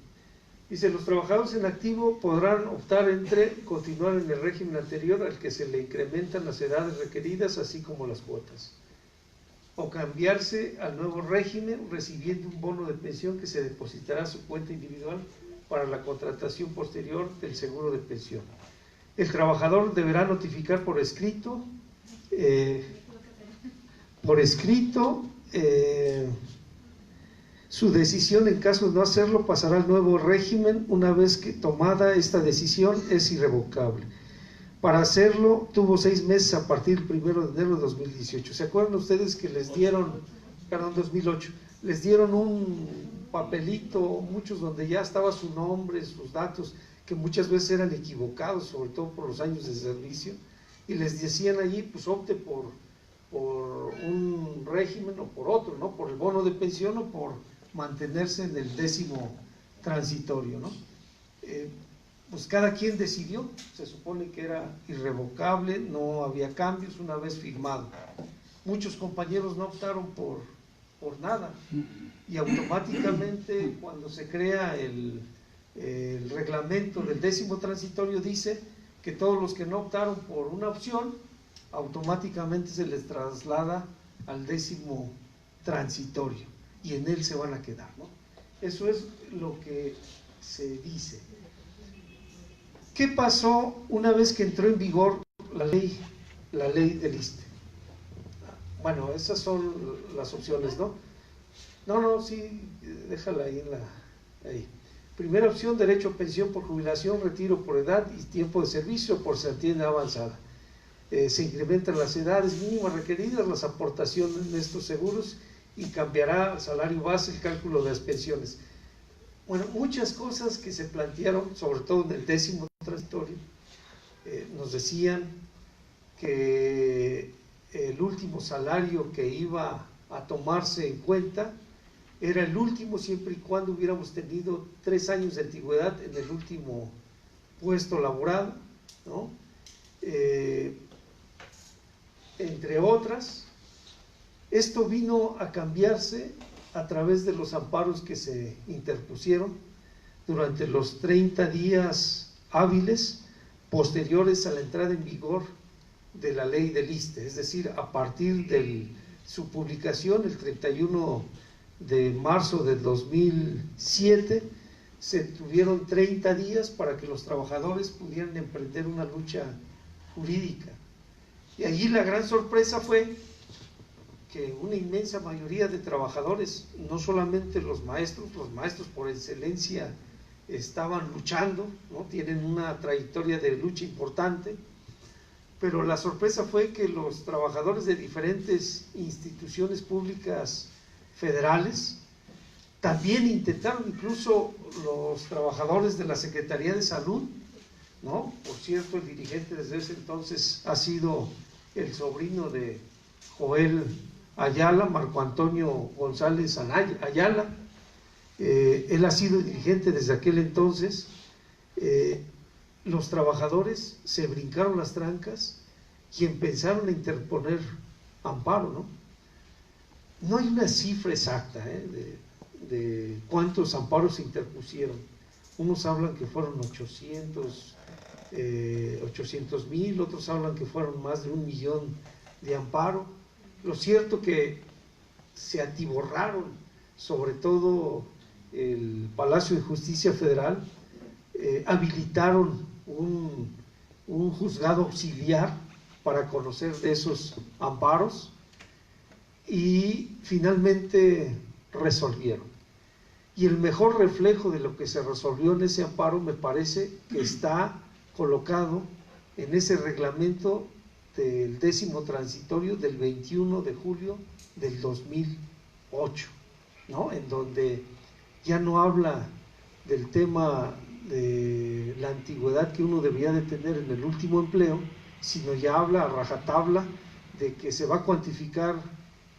Speaker 1: Dice, los trabajadores en activo podrán optar entre continuar en el régimen anterior al que se le incrementan las edades requeridas, así como las cuotas, o cambiarse al nuevo régimen recibiendo un bono de pensión que se depositará a su cuenta individual para la contratación posterior del seguro de pensión. El trabajador deberá notificar por escrito su decisión. En caso de no hacerlo, pasará al nuevo régimen. Una vez que tomada esta decisión, es irrevocable. Para hacerlo, tuvo 6 meses a partir del 1 de enero de 2018. ¿Se acuerdan ustedes que les dieron, 2008, les dieron un papelito, muchos donde ya estaba su nombre, sus datos, que muchas veces eran equivocados, sobre todo por los años de servicio, y les decían allí, pues opte por un régimen o por otro, ¿no? Por el bono de pensión o por mantenerse en el 10º transitorio, ¿no? Pues cada quien decidió, se supone que era irrevocable, no había cambios una vez firmado. Muchos compañeros no optaron por nada y automáticamente cuando se crea el reglamento del 10º transitorio dice que todos los que no optaron por una opción automáticamente se les traslada al 10º transitorio y en él se van a quedar, ¿no? Eso es lo que se dice. ¿Qué pasó una vez que entró en vigor la ley del ISSSTE? Bueno, esas son las opciones, ¿no? No, sí, déjala ahí ahí. Primera opción, derecho a pensión por jubilación, retiro por edad y tiempo de servicio por cesantía avanzada. Se incrementan las edades mínimas requeridas, las aportaciones en estos seguros y cambiará al salario base el cálculo de las pensiones. Bueno, muchas cosas que se plantearon, sobre todo en el 10º transitorio, nos decían que el último salario que iba a tomarse en cuenta era el último siempre y cuando hubiéramos tenido 3 años de antigüedad en el último puesto laboral, ¿no? Entre otras. Esto vino a cambiarse a través de los amparos que se interpusieron durante los 30 días hábiles posteriores a la entrada en vigor de la ley del ISSSTE, es decir, a partir de su publicación el 31 de marzo del 2007, se tuvieron 30 días para que los trabajadores pudieran emprender una lucha jurídica. Y allí la gran sorpresa fue que una inmensa mayoría de trabajadores, no solamente los maestros por excelencia estaban luchando, ¿no? Tienen una trayectoria de lucha importante, pero la sorpresa fue que los trabajadores de diferentes instituciones públicas federales también intentaron, incluso los trabajadores de la Secretaría de Salud, ¿no? Por cierto, el dirigente desde ese entonces ha sido el sobrino de Joel Ayala, Marco Antonio González Ayala. Él ha sido dirigente desde aquel entonces. Los trabajadores se brincaron las trancas y empezaron a interponer amparo, ¿no? No hay una cifra exacta de cuántos amparos se interpusieron. Unos hablan que fueron 800,000, otros hablan que fueron más de 1 millón de amparos. Lo cierto que se atiborraron, sobre todo el Palacio de Justicia Federal, habilitaron un juzgado auxiliar para conocer de esos amparos y finalmente resolvieron. Y el mejor reflejo de lo que se resolvió en ese amparo me parece que está colocado en ese reglamento del 10º transitorio del 21 de julio del 2008, ¿no? En donde ya no habla del tema de la antigüedad que uno debía de tener en el último empleo, sino ya habla a rajatabla de que se va a cuantificar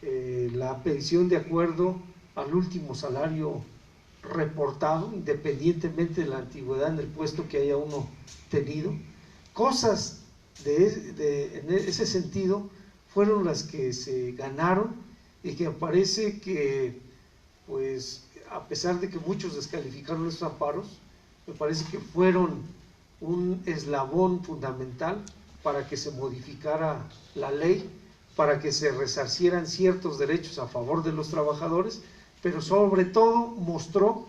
Speaker 1: la pensión de acuerdo al último salario reportado, independientemente de la antigüedad en el puesto que haya uno tenido. Cosas en ese sentido fueron las que se ganaron y que parece que, pues, a pesar de que muchos descalificaron estos amparos, me parece que fueron un eslabón fundamental para que se modificara la ley, para que se resarcieran ciertos derechos a favor de los trabajadores, pero sobre todo mostró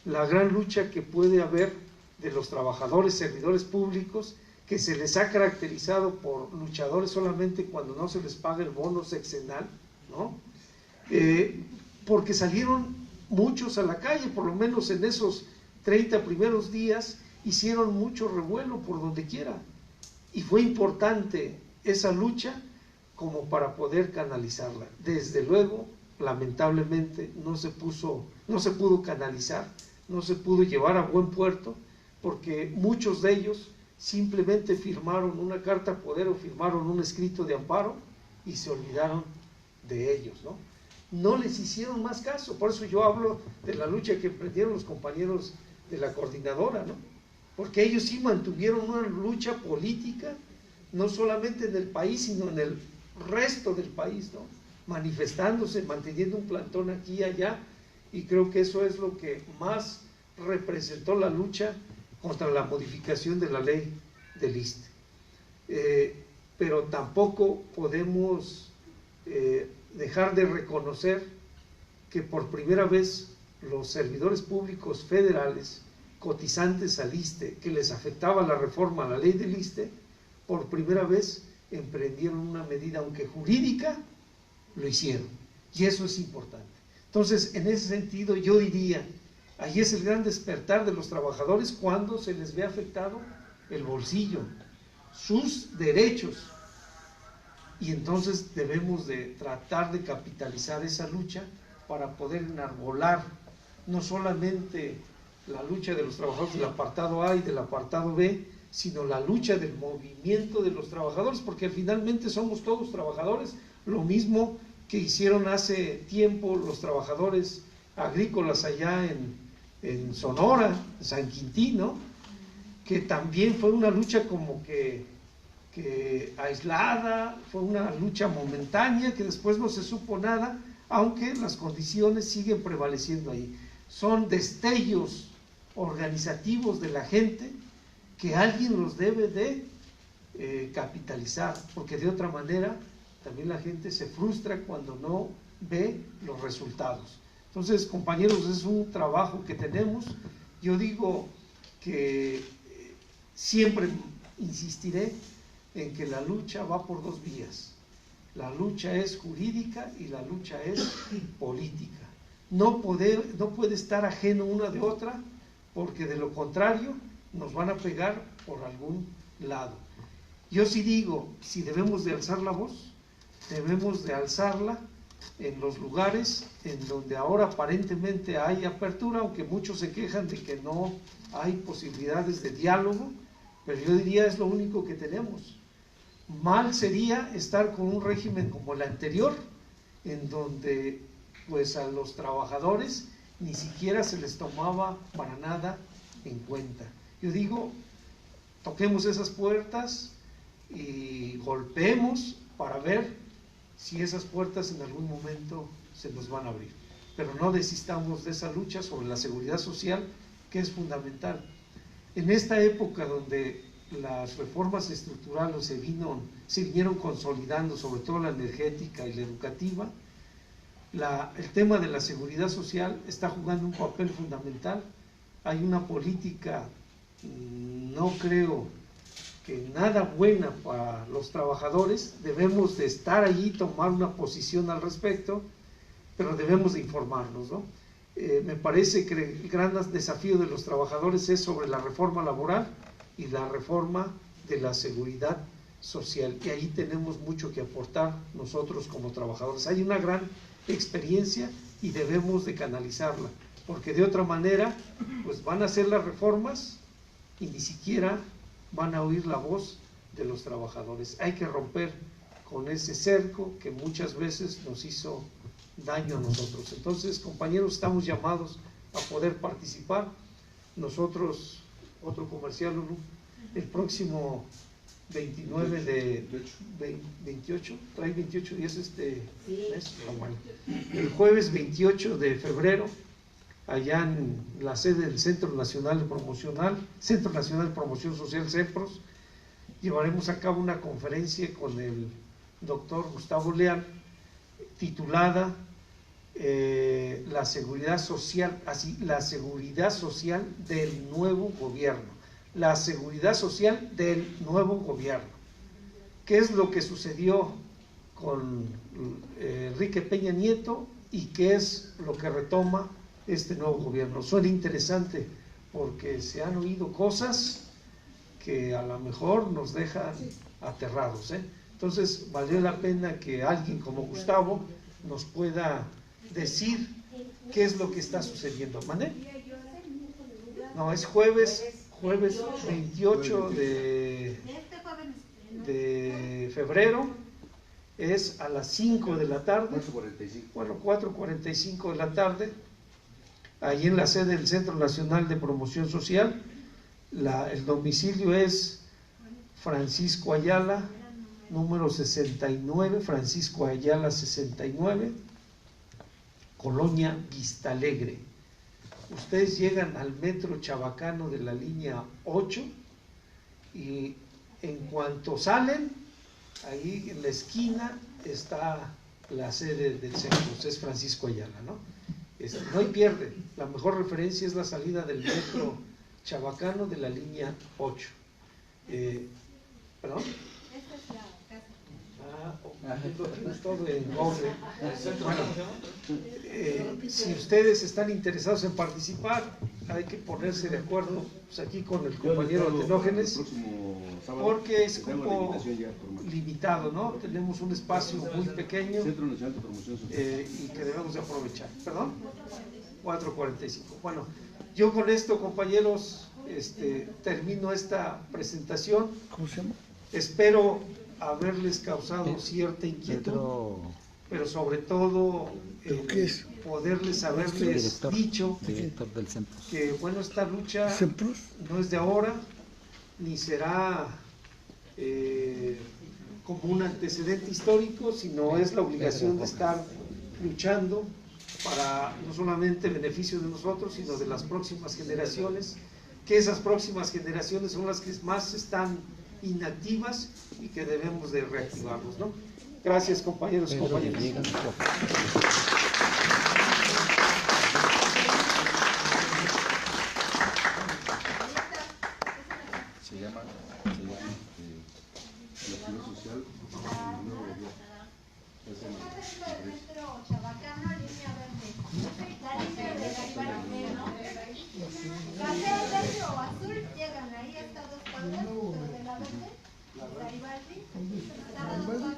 Speaker 1: la gran lucha que puede haber de los trabajadores, servidores públicos, que se les ha caracterizado por luchadores solamente cuando no se les paga el bono sexenal, ¿no? Porque salieron muchos a la calle, por lo menos en esos 30 primeros días, hicieron mucho revuelo por donde quiera, y fue importante esa lucha como para poder canalizarla. Desde luego, lamentablemente, no se pudo canalizar, no se pudo llevar a buen puerto, porque muchos de ellos simplemente firmaron una carta poder o firmaron un escrito de amparo y se olvidaron de ellos, ¿no? No les hicieron más caso. Por eso yo hablo de la lucha que emprendieron los compañeros de la coordinadora, ¿no? Porque ellos sí mantuvieron una lucha política, no solamente en el país, sino en el resto del país, ¿no? Manifestándose, manteniendo un plantón aquí y allá, y creo que eso es lo que más representó la lucha contra la modificación de la ley del ISSSTE. Pero tampoco podemos dejar de reconocer que por primera vez los servidores públicos federales cotizantes al ISSSTE, que les afectaba la reforma a la ley del ISSSTE, por primera vez emprendieron una medida, aunque jurídica, lo hicieron, y eso es importante. Entonces, en ese sentido, yo diría, ahí es el gran despertar de los trabajadores cuando se les ve afectado el bolsillo, sus derechos, y entonces debemos de tratar de capitalizar esa lucha para poder enarbolar no solamente la lucha de los trabajadores del apartado A y del apartado B, sino la lucha del movimiento de los trabajadores, porque finalmente somos todos trabajadores, lo mismo que hicieron hace tiempo los trabajadores agrícolas allá en Sonora, San Quintín, ¿no? Que también fue una lucha como que aislada, fue una lucha momentánea que después no se supo nada, aunque las condiciones siguen prevaleciendo ahí. Son destellos organizativos de la gente que alguien los debe de capitalizar, porque de otra manera también la gente se frustra cuando no ve los resultados. Entonces, compañeros, es un trabajo que tenemos. Yo digo que siempre insistiré en que la lucha va por dos vías. La lucha es jurídica y la lucha es política. No puede estar ajeno una de otra, porque de lo contrario nos van a pegar por algún lado. Yo sí digo, si debemos de alzar la voz, debemos de alzarla en los lugares en donde ahora aparentemente hay apertura, aunque muchos se quejan de que no hay posibilidades de diálogo, pero yo diría es lo único que tenemos. Mal sería estar con un régimen como el anterior, en donde pues a los trabajadores ni siquiera se les tomaba para nada en cuenta. Yo digo, toquemos esas puertas y golpeemos para ver si esas puertas en algún momento se nos van a abrir. Pero no desistamos de esa lucha sobre la seguridad social, que es fundamental. En esta época donde las reformas estructurales se vinieron consolidando, sobre todo la energética y la educativa, el tema de la seguridad social está jugando un papel fundamental. Hay una política, no creo que nada buena para los trabajadores. Debemos de estar allí, tomar una posición al respecto, pero debemos de informarnos, ¿no? Me parece que el gran desafío de los trabajadores es sobre la reforma laboral y la reforma de la seguridad social, y ahí tenemos mucho que aportar nosotros como trabajadores. Hay una gran experiencia y debemos de canalizarla, porque de otra manera pues van a hacer las reformas y ni siquiera van a oír la voz de los trabajadores. Hay que romper con ese cerco que muchas veces nos hizo daño a nosotros. Entonces, compañeros, estamos llamados a poder participar. Nosotros, otro comercial, ¿no? El próximo 29 de 28, trae 28 días este mes, el jueves 28 de febrero, allá en la sede del Centro Nacional de Promoción Social, CEPROS, llevaremos a cabo una conferencia con el doctor Gustavo Leal, titulada La seguridad social, así, la seguridad social del nuevo gobierno. La seguridad social del nuevo gobierno. ¿Qué es lo que sucedió con Enrique Peña Nieto y qué es lo que retoma este nuevo gobierno? Suena interesante porque se han oído cosas que a lo mejor nos dejan aterrados, ¿eh? Entonces valió la pena que alguien como Gustavo nos pueda decir qué es lo que está sucediendo. ¿Mande? No, es jueves 28 de febrero, es a las 5 de la tarde, 4:45 de la tarde, ahí en la sede del Centro Nacional de Promoción Social. El domicilio es Francisco Ayala, número 69, Francisco Ayala 69, Colonia Vistalegre. Ustedes llegan al metro Chabacano de la línea 8 y en cuanto salen, ahí en la esquina está la sede del centro, es Francisco Ayala, ¿no? No hay pierde, la mejor referencia es la salida del metro Chabacano de la línea 8. ¿Perdón?
Speaker 2: Esta es la casa.
Speaker 1: Todo en orden. Bueno, si ustedes están interesados en participar, hay que ponerse de acuerdo pues, aquí con el compañero Antenógenes, porque es cupo limitado, ¿no? Tenemos un espacio muy pequeño y que debemos de aprovechar. ¿Perdón? 4:45. Bueno, yo con esto, compañeros, termino esta presentación.
Speaker 10: ¿Cómo se llama?
Speaker 1: Espero haberles causado cierta inquietud, pero sobre todo
Speaker 10: ¿Pero qué es?
Speaker 1: poderles haberles dicho
Speaker 10: director del centro.
Speaker 1: que, bueno, esta lucha no es de ahora, ni será como un antecedente histórico, sino es la obligación de estar luchando para no solamente el beneficio de nosotros, sino de las próximas generaciones, que esas próximas generaciones son las que más están inactivas y que debemos de reactivarlos, ¿no? Gracias, compañeros y compañeras.
Speaker 10: Se llama Equilibrio Social y Nuevo Gobierno. Es el
Speaker 2: Centro Chabacano, línea verde. La línea de Garibaldi, ¿no? Paseo verde o azul, llegan ahí hasta 2 cuadras, pero de la verde, Garibaldi, hasta 2 cuadras.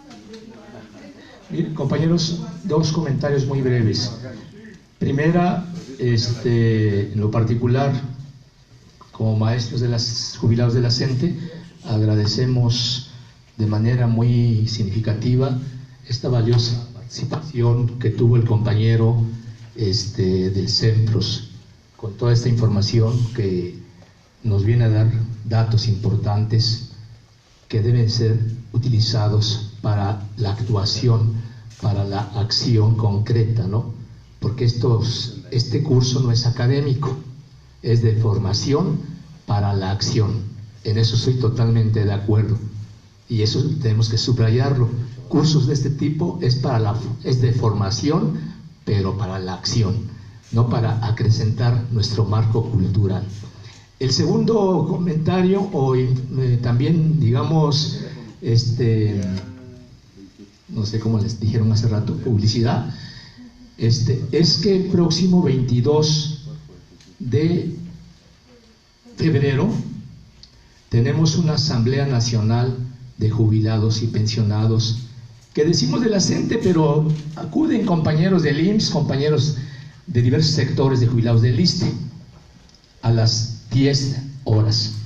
Speaker 9: Miren, compañeros, dos comentarios muy breves. Primera, en lo particular, como maestros de las jubilados de la CENTE, agradecemos de manera muy significativa esta valiosa participación que tuvo el compañero del CEMPROS, con toda esta información que nos viene a dar datos importantes que deben ser utilizados para la actuación, para la acción concreta, ¿no? Porque este curso no es académico, es de formación para la acción. En eso estoy totalmente de acuerdo y eso tenemos que subrayarlo. Cursos de este tipo es de formación, pero para la acción, no para acrecentar nuestro marco cultural. El segundo comentario, también digamos, no sé cómo les dijeron hace rato, publicidad, es que el próximo 22 de febrero tenemos una Asamblea Nacional de Jubilados y Pensionados, que decimos de la CENTE, pero acuden compañeros del IMSS, compañeros de diversos sectores de jubilados del ISSSTE, a las 10 horas.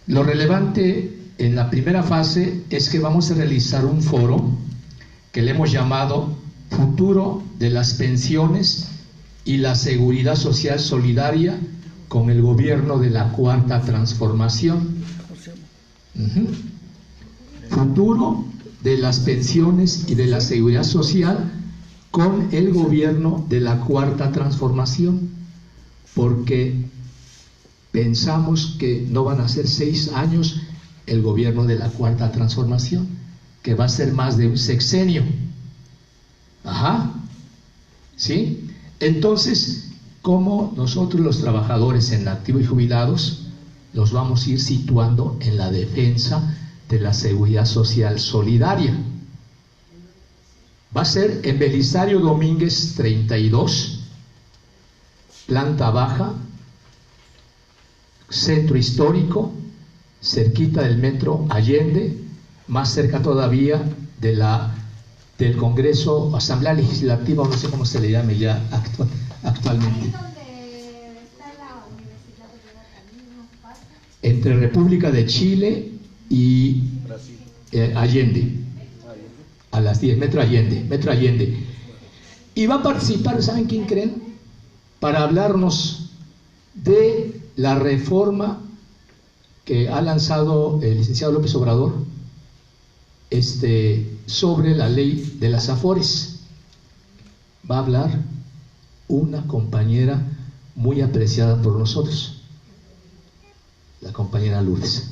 Speaker 9: Lo relevante en la primera fase es que vamos a realizar un foro que le hemos llamado Futuro de las Pensiones y la Seguridad Social Solidaria con el gobierno de la Cuarta Transformación. Futuro de las pensiones y de la seguridad social con el gobierno de la Cuarta Transformación, porque pensamos que no van a ser 6 años el gobierno de la Cuarta Transformación, que va a ser más de un sexenio. ¿Sí? Entonces, ¿cómo nosotros los trabajadores en activo y jubilados los vamos a ir situando en la defensa de la seguridad social solidaria? Va a ser en Belisario Domínguez 32, planta baja, centro histórico, cerquita del metro Allende, más cerca todavía del Congreso, Asamblea Legislativa, o no sé cómo se le llame ya actualmente. Entre República de Chile y Allende, a las 10, Metro Allende. Y va a participar, ¿saben quién creen? Para hablarnos de la reforma que ha lanzado el licenciado López Obrador sobre la ley de las Afores. Va a hablar una compañera muy apreciada por nosotros, la compañera Lourdes.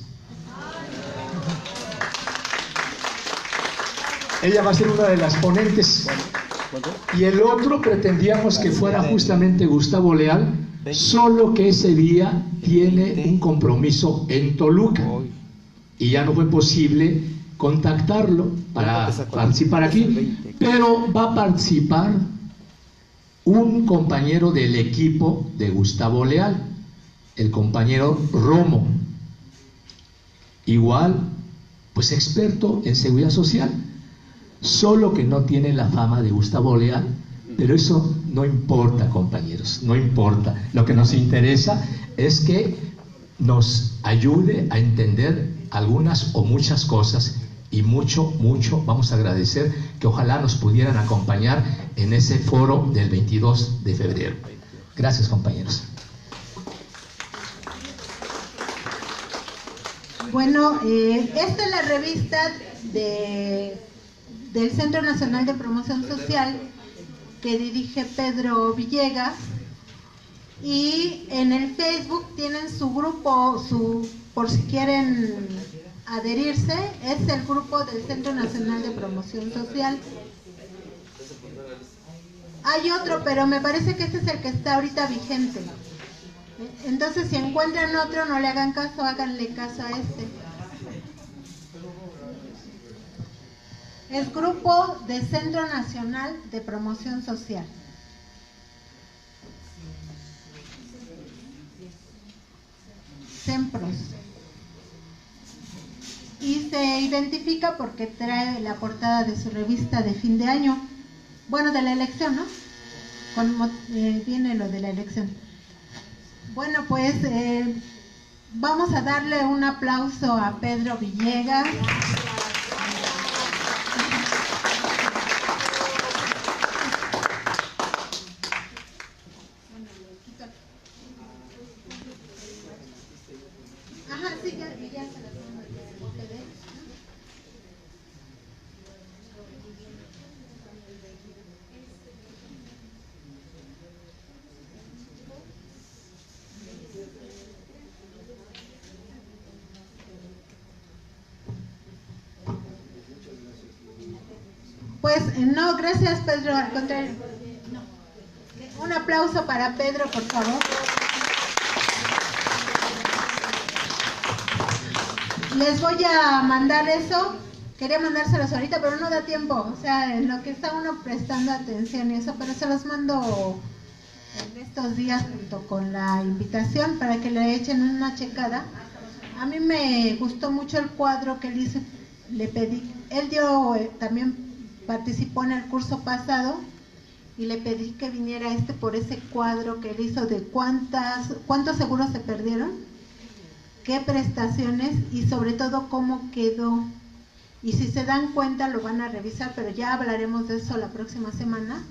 Speaker 9: Ella va a ser una de las ponentes. Y el otro pretendíamos que fuera justamente Gustavo Leal, solo que ese día tiene un compromiso en Toluca y ya no fue posible contactarlo para participar aquí, pero va a participar un compañero del equipo de Gustavo Leal, el compañero Romo, igual pues experto en seguridad social, solo que no tiene la fama de Gustavo Leal, pero eso no importa, compañeros, no importa. Lo que nos interesa es que nos ayude a entender algunas o muchas cosas, y mucho vamos a agradecer que ojalá nos pudieran acompañar en ese foro del 22 de febrero. Gracias, compañeros.
Speaker 2: Bueno, esta es la revista del Centro Nacional de Promoción Social que dirige Pedro Villegas, y en el Facebook tienen su grupo, por si quieren adherirse, es el grupo del Centro Nacional de Promoción Social. Hay otro, pero me parece que este es el que está ahorita vigente. Entonces, si encuentran otro, no le hagan caso, háganle caso a este. Es Grupo de Centro Nacional de Promoción Social. CEMPROS. Y se identifica porque trae la portada de su revista de fin de año. Bueno, de la elección, ¿no? Viene lo de la elección. Bueno, pues vamos a darle un aplauso a Pedro Villegas. Ajá, sí, ya se las mando. Pues no, gracias Pedro, al contrario. No. Un aplauso para Pedro, por favor. Les voy a mandar eso. Quería mandárselos ahorita, pero no da tiempo. O sea, en lo que está uno prestando atención y eso, pero se los mando en estos días junto con la invitación para que le echen una checada. A mí me gustó mucho el cuadro que él hizo. Le pedí, él también participó en el curso pasado y le pedí que viniera por ese cuadro que él hizo de cuántos seguros se perdieron, qué prestaciones y sobre todo cómo quedó. Y si se dan cuenta lo van a revisar, pero ya hablaremos de eso la próxima semana.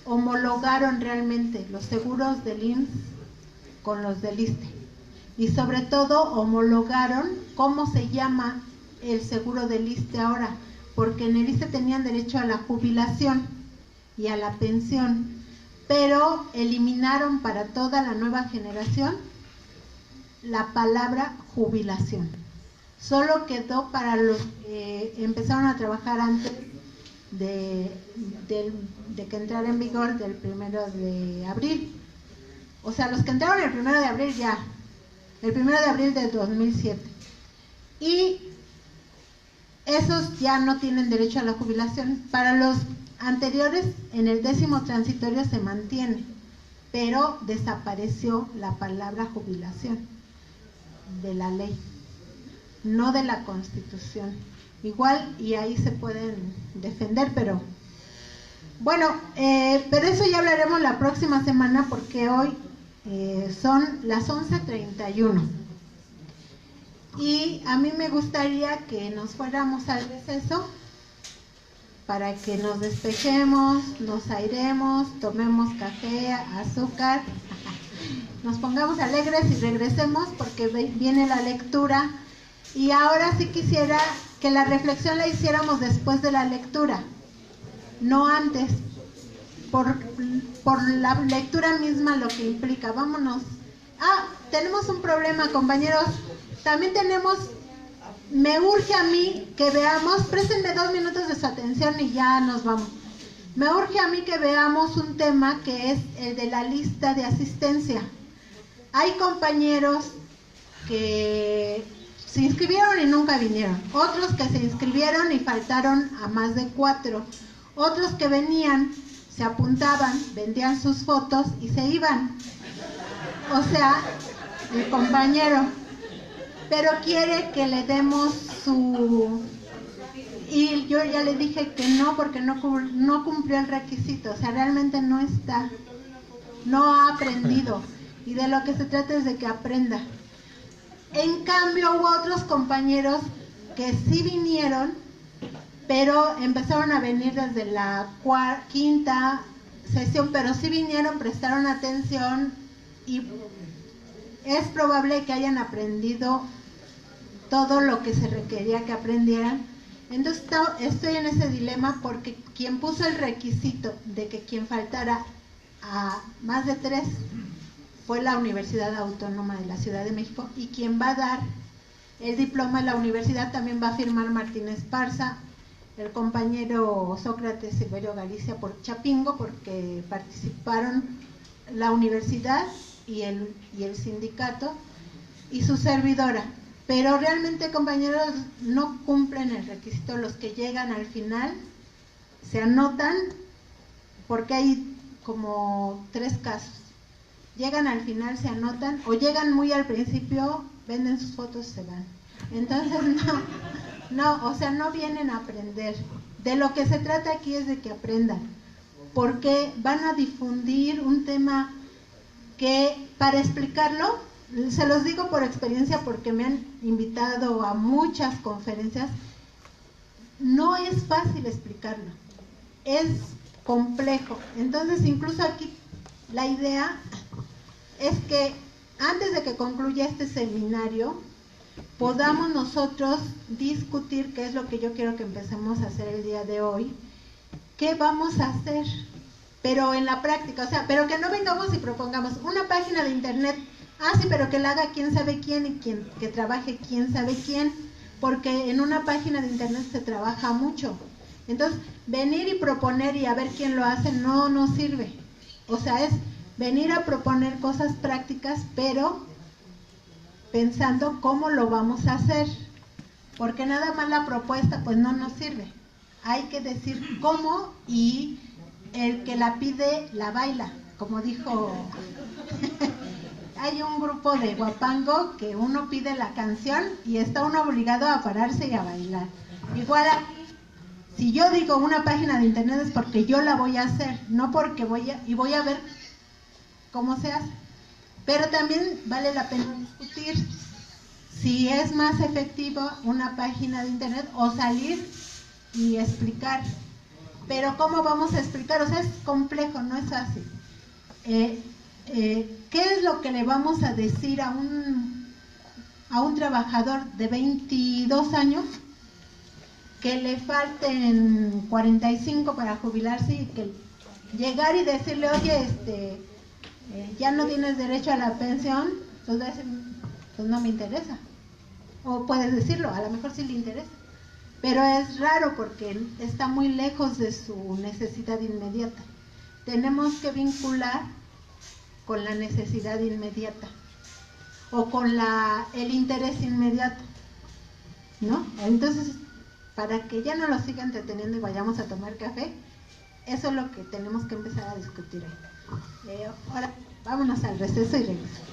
Speaker 2: Homologaron realmente los seguros del IMSS con los del ISSSTE y sobre todo homologaron cómo se llama el seguro del ISSSTE ahora, porque en el ISSSTE tenían derecho a la jubilación y a la pensión, pero eliminaron para toda la nueva generación la palabra jubilación. Solo quedó para los que empezaron a trabajar antes de que entrara en vigor del 1 de abril. O sea, los que entraron el 1 de abril ya, el 1 de abril del 2007. Y esos ya no tienen derecho a la jubilación. Para los anteriores, en el 10º transitorio se mantiene, pero desapareció la palabra jubilación de la ley, no de la Constitución. Igual, y ahí se pueden defender, pero bueno, pero eso ya hablaremos la próxima semana porque hoy son las 11:31. Y a mí me gustaría que nos fuéramos al receso para que nos despejemos, nos airemos, tomemos café, azúcar, nos pongamos alegres y regresemos porque viene la lectura. Y ahora sí quisiera que la reflexión la hiciéramos después de la lectura, no antes, por la lectura misma lo que implica. Vámonos. Tenemos un problema, compañeros. También me urge a mí que veamos, préstenme 2 minutos de su atención y ya nos vamos. Me urge a mí que veamos un tema que es el de la lista de asistencia. Hay compañeros que se inscribieron y nunca vinieron, otros que se inscribieron y faltaron a más de 4, otros que venían, se apuntaban, vendían sus fotos y se iban. O sea, el compañero, pero quiere que le demos y yo ya le dije que no, porque no cumplió el requisito. O sea, realmente no ha aprendido, y de lo que se trata es de que aprenda. En cambio hubo otros compañeros que sí vinieron, pero empezaron a venir desde la quinta sesión, pero sí vinieron, prestaron atención y es probable que hayan aprendido todo lo que se requería que aprendieran. Entonces estoy en ese dilema porque quien puso el requisito de que quien faltara a más de 3 fue la Universidad Autónoma de la Ciudad de México, y quien va a dar el diploma en la universidad también va a firmar Martín Esparza, el compañero Sócrates Silverio Galicia por Chapingo, porque participaron la universidad y el sindicato y su servidora. Pero realmente, compañeros, no cumplen el requisito. Los que llegan al final se anotan, porque hay como 3 casos. Llegan al final, se anotan, o llegan muy al principio, venden sus fotos y se van. Entonces o sea, no vienen a aprender. De lo que se trata aquí es de que aprendan, porque van a difundir un tema que, para explicarlo, se los digo por experiencia porque me han invitado a muchas conferencias, no es fácil explicarlo, es complejo. Entonces, incluso aquí la idea es que antes de que concluya este seminario, podamos nosotros discutir, qué es lo que yo quiero que empecemos a hacer el día de hoy, qué vamos a hacer, pero en la práctica, o sea, pero que no vengamos y propongamos una página de internet, sí, pero que la haga quién sabe quién y que trabaje quién sabe quién, porque en una página de internet se trabaja mucho. Entonces, venir y proponer y a ver quién lo hace no nos sirve. O sea, es venir a proponer cosas prácticas, pero pensando cómo lo vamos a hacer, porque nada más la propuesta pues no nos sirve. Hay que decir cómo, y el que la pide la baila, como dijo hay un grupo de Huapango que uno pide la canción y está uno obligado a pararse y a bailar. Igual aquí, si yo digo una página de internet es porque yo la voy a hacer, no porque voy a ver cómo se hace. Pero también vale la pena discutir si es más efectivo una página de internet o salir y explicar. Pero ¿cómo vamos a explicar? O sea, es complejo, no es fácil. ¿Qué es lo que le vamos a decir a un trabajador de 22 años que le falten 45 para jubilarse, y que llegar y decirle, oye, ya no tienes derecho a la pensión? Entonces, pues no me interesa. O puedes decirlo, a lo mejor sí le interesa, pero es raro porque está muy lejos de su necesidad inmediata. Tenemos que vincular con la necesidad inmediata o con el interés inmediato, ¿no? Entonces, para que ya no lo siga entreteniendo y vayamos a tomar café, eso es lo que tenemos que empezar a discutir ahí. Ahora, vámonos al receso y regresamos.